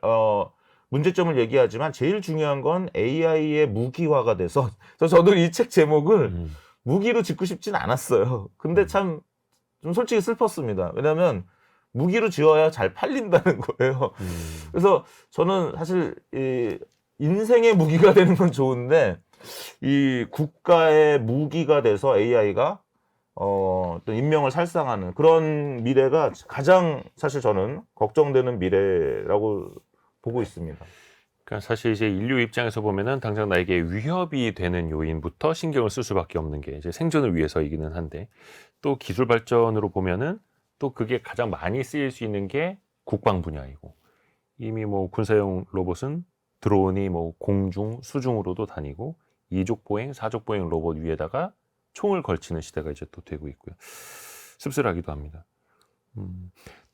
문제점을 얘기하지만 제일 중요한 건 AI의 무기화가 돼서 그래서 저도 이 책 제목을 무기로 짓고 싶진 않았어요. 근데 참 좀 솔직히 슬펐습니다. 왜냐하면 무기로 지어야 잘 팔린다는 거예요. 그래서 저는 사실 이 인생의 무기가 되는 건 좋은데 이 국가의 무기가 돼서 AI가 어떤 인명을 살상하는 그런 미래가 가장 사실 저는 걱정되는 미래라고 보고 있습니다. 그러니까 사실 이제 인류 입장에서 보면은 당장 나에게 위협이 되는 요인부터 신경을 쓸 수밖에 없는 게 이제 생존을 위해서이기는 한데 또 기술 발전으로 보면은 또 그게 가장 많이 쓰일 수 있는 게 국방 분야이고 이미 뭐 군사용 로봇은 드론이 뭐 공중, 수중으로도 다니고 2족 보행, 4족 보행 로봇 위에다가 총을 걸치는 시대가 이제 또 되고 있고요. 씁쓸하기도 합니다.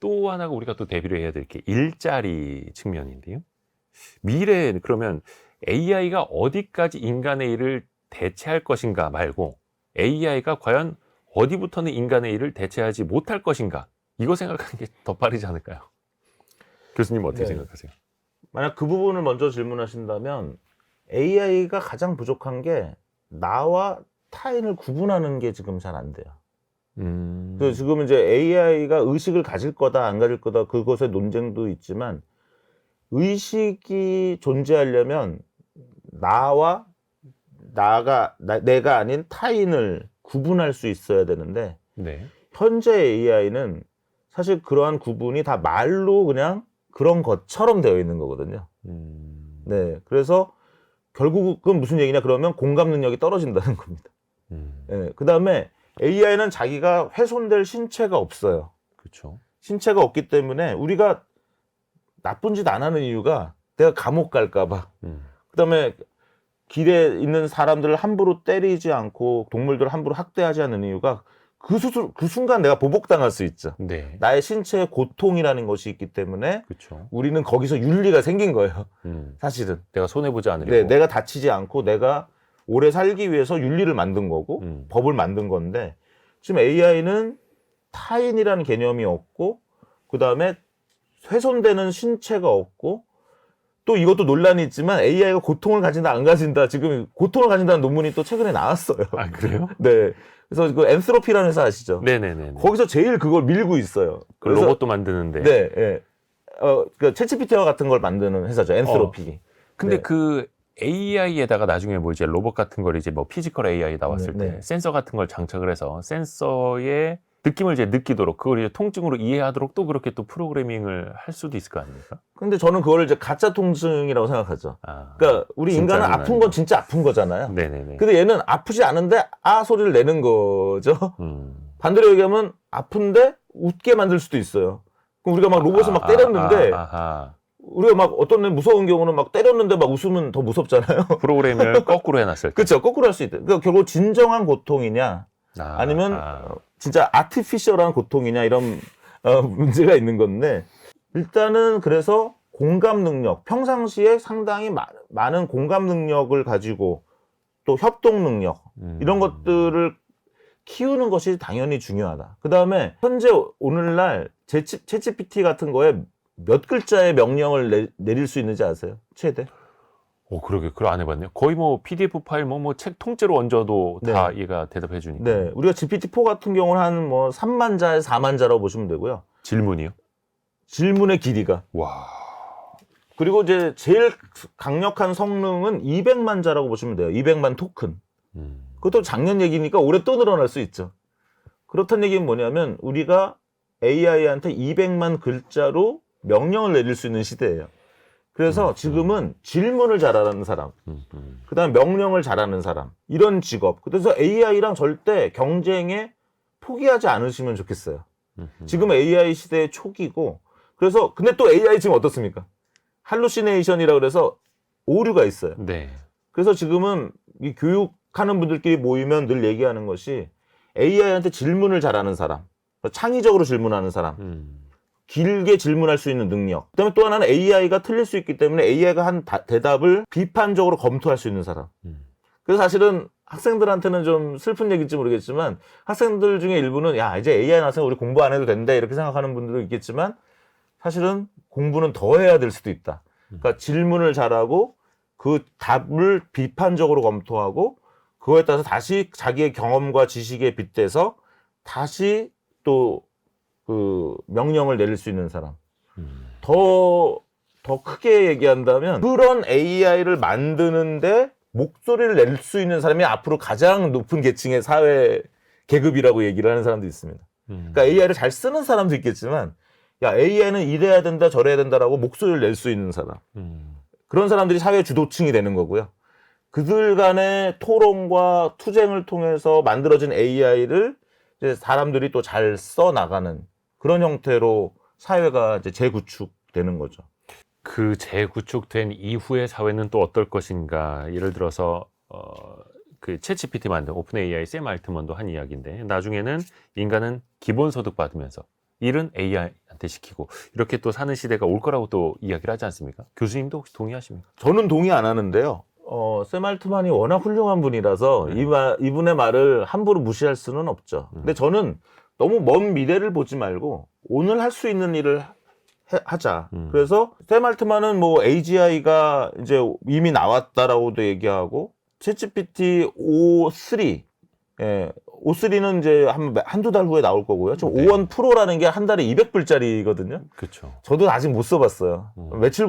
또 하나가 우리가 또 대비를 해야 될 게 일자리 측면인데요. 미래에 그러면 AI가 어디까지 인간의 일을 대체할 것인가 말고 AI가 과연 어디부터는 인간의 일을 대체하지 못할 것인가, 이거 생각하는 게 더 빠르지 않을까요? 교수님 어떻게 네. 생각하세요? 만약 그 부분을 먼저 질문하신다면 AI가 가장 부족한 게 나와 타인을 구분하는 게 지금 잘 안 돼요. 그래서 지금 이제 AI가 의식을 가질 거다 안 가질 거다 그것의 논쟁도 있지만, 의식이 존재하려면 나와 내가 아닌 타인을 구분할 수 있어야 되는데, 네. 현재 AI는 사실 그러한 구분이 다 말로 그냥 그런 것처럼 되어 있는 거거든요. 네, 그래서 결국은 무슨 얘기냐 그러면 공감 능력이 떨어진다는 겁니다. 네, 그 다음에 AI는 자기가 훼손될 신체가 없어요. 그렇죠. 신체가 없기 때문에 우리가 나쁜 짓 안 하는 이유가 내가 감옥 갈까봐. 그 다음에 길에 있는 사람들을 함부로 때리지 않고 동물들을 함부로 학대하지 않는 이유가 그 순간 내가 보복당할 수 있죠. 네. 나의 신체의 고통이라는 것이 있기 때문에 그렇죠. 우리는 거기서 윤리가 생긴 거예요. 사실은. 내가 손해보지 않으려고. 네, 내가 다치지 않고 내가 오래 살기 위해서 윤리를 만든 거고 법을 만든 건데, 지금 AI는 타인이라는 개념이 없고 그 다음에 훼손되는 신체가 없고, 또 이것도 논란이 있지만 AI가 고통을 가진다 안 가진다, 지금 고통을 가진다는 논문이 또 최근에 나왔어요. 아, 그래요? 네. 그래서 그 엔스로피라는 회사 아시죠? 네네네. 거기서 제일 그걸 밀고 있어요. 그 로봇도 만드는데. 네, 예. 그 챗GPT와 같은 걸 만드는 회사죠. 엔스로피. 근데 네. 그 AI에다가 나중에 뭐 이제 로봇 같은 걸 이제 뭐 피지컬 AI 나왔을 네, 때 네. 센서 같은 걸 장착을 해서 센서의 느낌을 이제 느끼도록, 그걸 이제 통증으로 이해하도록 또 그렇게 또 프로그래밍을 할 수도 있을 거 아닙니까? 근데 저는 그거를 이제 가짜 통증이라고 생각하죠. 아, 그러니까 우리 인간은 진짜는 아픈 건 아니고. 진짜 아픈 거잖아요. 네네네. 근데 얘는 아프지 않은데 아 소리를 내는 거죠. 반대로 얘기하면 아픈데 웃게 만들 수도 있어요. 그럼 우리가 막 로봇을 막 때렸는데 우리가 막 어떤 애 무서운 경우는 막 때렸는데 막 웃으면 더 무섭잖아요. 프로그램을 거꾸로 해놨을 때. 그렇죠. 거꾸로 할 수 있대. 그러니까 결국 진정한 고통이냐 아니면 진짜 아티피셜한 고통이냐, 이런 문제가 있는 건데, 일단은 그래서 공감 능력, 평상시에 상당히 많은 공감 능력을 가지고 또 협동 능력, 이런 것들을 키우는 것이 당연히 중요하다. 그 다음에 현재 오늘날 챗GPT 같은 거에 몇 글자의 명령을 내릴 수 있는지 아세요? 최대? 그러게, 그걸 안 해봤네요. 거의 뭐 PDF 파일 뭐 책 통째로 얹어도 다 네. 얘가 대답해 주니까. 네, 우리가 GPT-4 같은 경우는 한 뭐 3만 자에 4만 자라고 보시면 되고요. 질문이요? 질문의 길이가. 와. 그리고 이제 제일 강력한 성능은 200만 자라고 보시면 돼요. 200만 토큰. 그것도 작년 얘기니까 올해 또 늘어날 수 있죠. 그렇다는 얘기는 뭐냐면 우리가 AI한테 200만 글자로 명령을 내릴 수 있는 시대예요. 그래서 지금은 질문을 잘하는 사람, 그 다음에 명령을 잘하는 사람, 이런 직업. 그래서 AI랑 절대 경쟁에 포기하지 않으시면 좋겠어요. 지금 AI 시대의 초기고, 그래서 근데 또 AI 지금 어떻습니까? 할루시네이션이라고 그래서 오류가 있어요. 네. 그래서 지금은 이 교육하는 분들끼리 모이면 늘 얘기하는 것이 AI한테 질문을 잘하는 사람, 창의적으로 질문하는 사람, 길게 질문할 수 있는 능력. 그다음에 또 하나는 AI가 틀릴 수 있기 때문에 AI가 한 대답을 비판적으로 검토할 수 있는 사람. 그래서 사실은 학생들한테는 좀 슬픈 얘기일지 모르겠지만 학생들 중에 일부는 야 이제 AI 나서 우리 공부 안 해도 된다 이렇게 생각하는 분들도 있겠지만 사실은 공부는 더 해야 될 수도 있다. 그러니까 질문을 잘하고 그 답을 비판적으로 검토하고 그거에 따라서 다시 자기의 경험과 지식에 빗대서 다시 또 그 명령을 내릴 수 있는 사람. 더 크게 얘기한다면 그런 AI를 만드는데 목소리를 낼 수 있는 사람이 앞으로 가장 높은 계층의 사회 계급이라고 얘기를 하는 사람도 있습니다. 그러니까 AI를 잘 쓰는 사람도 있겠지만 야 AI는 이래야 된다 저래야 된다라고 목소리를 낼 수 있는 사람. 그런 사람들이 사회 주도층이 되는 거고요. 그들 간의 토론과 투쟁을 통해서 만들어진 AI를 이제 사람들이 또 잘 써나가는 그런 형태로 사회가 이제 재구축되는 거죠. 그 재구축된 이후의 사회는 또 어떨 것인가. 예를 들어서 그 챗GPT 만든 오픈 AI 샘 알트먼도 한 이야기인데 나중에는 인간은 기본소득 받으면서 일은 AI한테 시키고 이렇게 또 사는 시대가 올 거라고 또 이야기를 하지 않습니까? 교수님도 혹시 동의하십니까? 저는 동의 안 하는데요. 샘 알트만이 워낙 훌륭한 분이라서 이분의 말을 함부로 무시할 수는 없죠. 근데 저는 너무 먼 미래를 보지 말고 오늘 할 수 있는 일을 하자. 그래서 샘 알트만은 뭐 AGI가 이제 이미 나왔다라고도 얘기하고 챗GPT 5.3 O3는 이제 한두 달 후에 나올 거고요. 지금 네. O1 프로라는 게 한 달에 200불짜리거든요. 그렇죠. 저도 아직 못 써봤어요. 며칠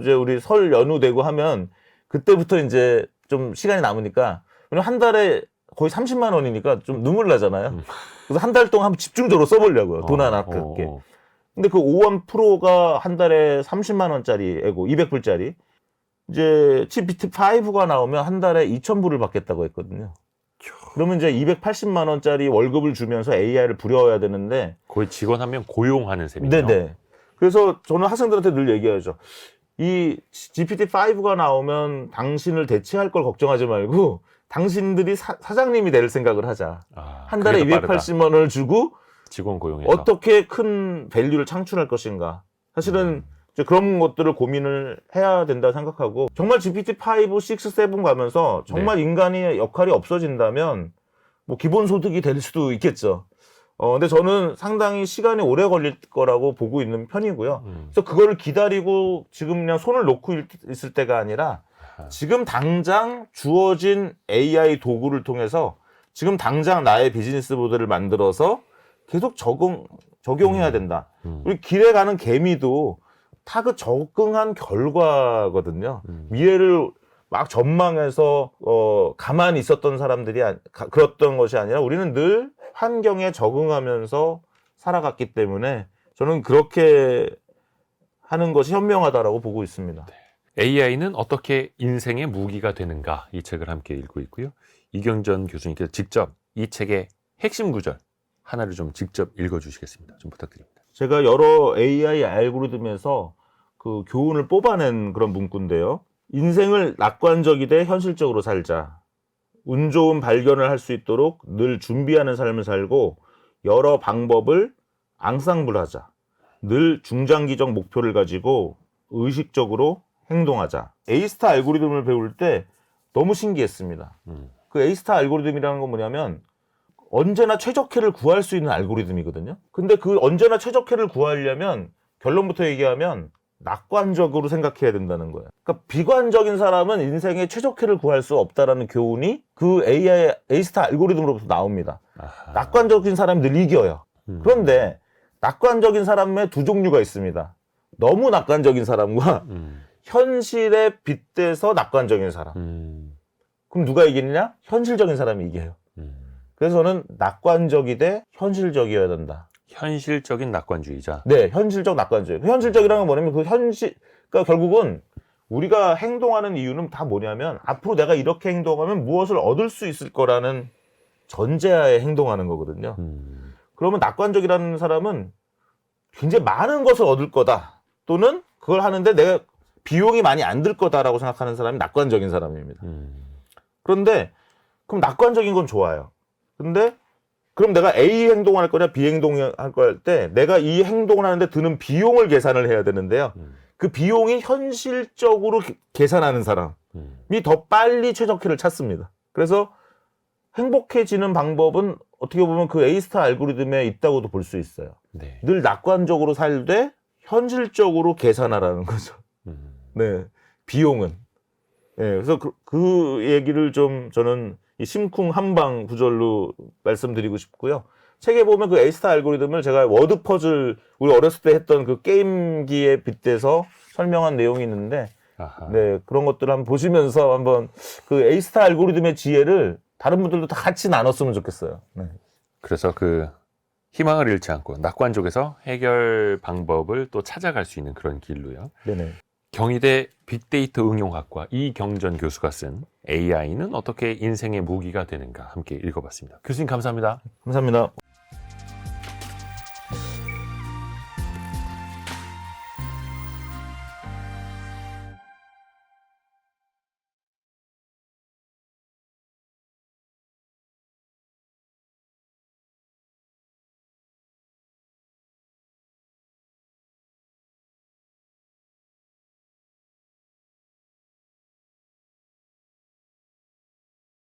이제 우리 설 연휴 되고 하면 그때부터 이제 좀 시간이 남으니까 왜냐면 한 달에 거의 30만 원이니까 좀 눈물 나잖아요. 그래서 한 달 동안 한번 집중적으로 써보려고요. 돈 안 아깝게. 근데 그 O1 프로가 한 달에 30만 원짜리 애고 200불짜리 이제 GPT-5가 나오면 한 달에 2,000불을 받겠다고 했거든요. 그러면 이제 280만 원짜리 월급을 주면서 AI를 부려야 되는데 거의 직원 한 명 고용하는 셈이네요. 네네. 그래서 저는 학생들한테 늘 얘기하죠. 이 GPT-5가 나오면 당신을 대체할 걸 걱정하지 말고 당신들이 사장님이 될 생각을 하자. 한 달에 그게 더 빠르다. 280만 원을 주고 직원 고용해서 어떻게 큰 밸류를 창출할 것인가. 사실은 이제 그런 것들을 고민을 해야 된다 생각하고 정말 GPT-5, 6, 7 가면서 정말 인간의 역할이 없어진다면 뭐 기본소득이 될 수도 있겠죠. 근데 저는 상당히 시간이 오래 걸릴 거라고 보고 있는 편이고요. 그래서 그거를 기다리고 지금 그냥 손을 놓고 있을 때가 아니라 지금 당장 주어진 AI 도구를 통해서 지금 당장 나의 비즈니스 모델을 만들어서 계속 적용해야 된다. 우리 길에 가는 개미도 다 그 적응한 결과거든요. 미래를 막 전망해서 가만히 있었던 사람들이 그랬던 것이 아니라 우리는 늘 환경에 적응하면서 살아갔기 때문에 저는 그렇게 하는 것이 현명하다라고 보고 있습니다. AI는 어떻게 인생의 무기가 되는가 이 책을 함께 읽고 있고요. 이경전 교수님께서 직접 이 책의 핵심 구절 하나를 좀 직접 읽어주시겠습니다. 좀 부탁드립니다. 제가 여러 AI 알고리즘에서 그 교훈을 뽑아낸 그런 문구인데요. 인생을 낙관적이되 현실적으로 살자. 운 좋은 발견을 할 수 있도록 늘 준비하는 삶을 살고 여러 방법을 앙상블하자. 늘 중장기적 목표를 가지고 의식적으로 행동하자. A스타 알고리즘을 배울 때 너무 신기했습니다. 그 A스타 알고리즘이라는 건 뭐냐면 언제나 최적혜를 구할 수 있는 알고리즘이거든요. 근데 그 언제나 최적혜를 구하려면 결론부터 얘기하면 낙관적으로 생각해야 된다는 거예요. 그러니까 비관적인 사람은 인생에 최적혜를 구할 수 없다라는 교훈이 그 A스타 알고리즘으로부터 나옵니다. 낙관적인 사람이 늘 이겨요. 그런데 낙관적인 사람의 두 종류가 있습니다. 너무 낙관적인 사람과 현실에 빗대서 낙관적인 사람. 그럼 누가 이기느냐? 현실적인 사람이 이겨요. 그래서 저는 낙관적이되 현실적이어야 된다. 현실적인 낙관주의자. 네, 현실적 낙관주의. 그 현실적이라는 건 뭐냐면 그러니까 결국은 우리가 행동하는 이유는 다 뭐냐면 앞으로 내가 이렇게 행동하면 무엇을 얻을 수 있을 거라는 전제하에 행동하는 거거든요. 그러면 낙관적이라는 사람은 굉장히 많은 것을 얻을 거다. 또는 그걸 하는데 내가 비용이 많이 안 들 거다라고 생각하는 사람이 낙관적인 사람입니다. 그런데 그럼 낙관적인 건 좋아요. 근데 그럼 내가 A 행동을 할 거냐 B 행동을 할 거 할 때 내가 이 행동을 하는데 드는 비용을 계산을 해야 되는데요. 그 비용이 현실적으로 계산하는 사람이 더 빨리 최적혜를 찾습니다. 그래서 행복해지는 방법은 어떻게 보면 그 A스타 알고리즘에 있다고도 볼 수 있어요. 네. 늘 낙관적으로 살되 현실적으로 계산하라는 거죠. 네, 비용은. 네, 그래서 그 얘기를 좀 저는 이 심쿵 한방 구절로 말씀드리고 싶고요. 책에 보면 그 A스타 알고리즘을 제가 워드 퍼즐 우리 어렸을 때 했던 그 게임기에 빗대서 설명한 내용이 있는데, 네, 그런 것들을 한번 보시면서 한번 그 A스타 알고리즘의 지혜를 다른 분들도 다 같이 나눴으면 좋겠어요. 네. 그래서 그 희망을 잃지 않고 낙관적에서 해결 방법을 또 찾아갈 수 있는 그런 길로요. 네네. 경희대 빅데이터 응용학과 이경전 교수가 쓴 AI는 어떻게 인생의 무기가 되는가 함께 읽어봤습니다. 교수님 감사합니다. 감사합니다.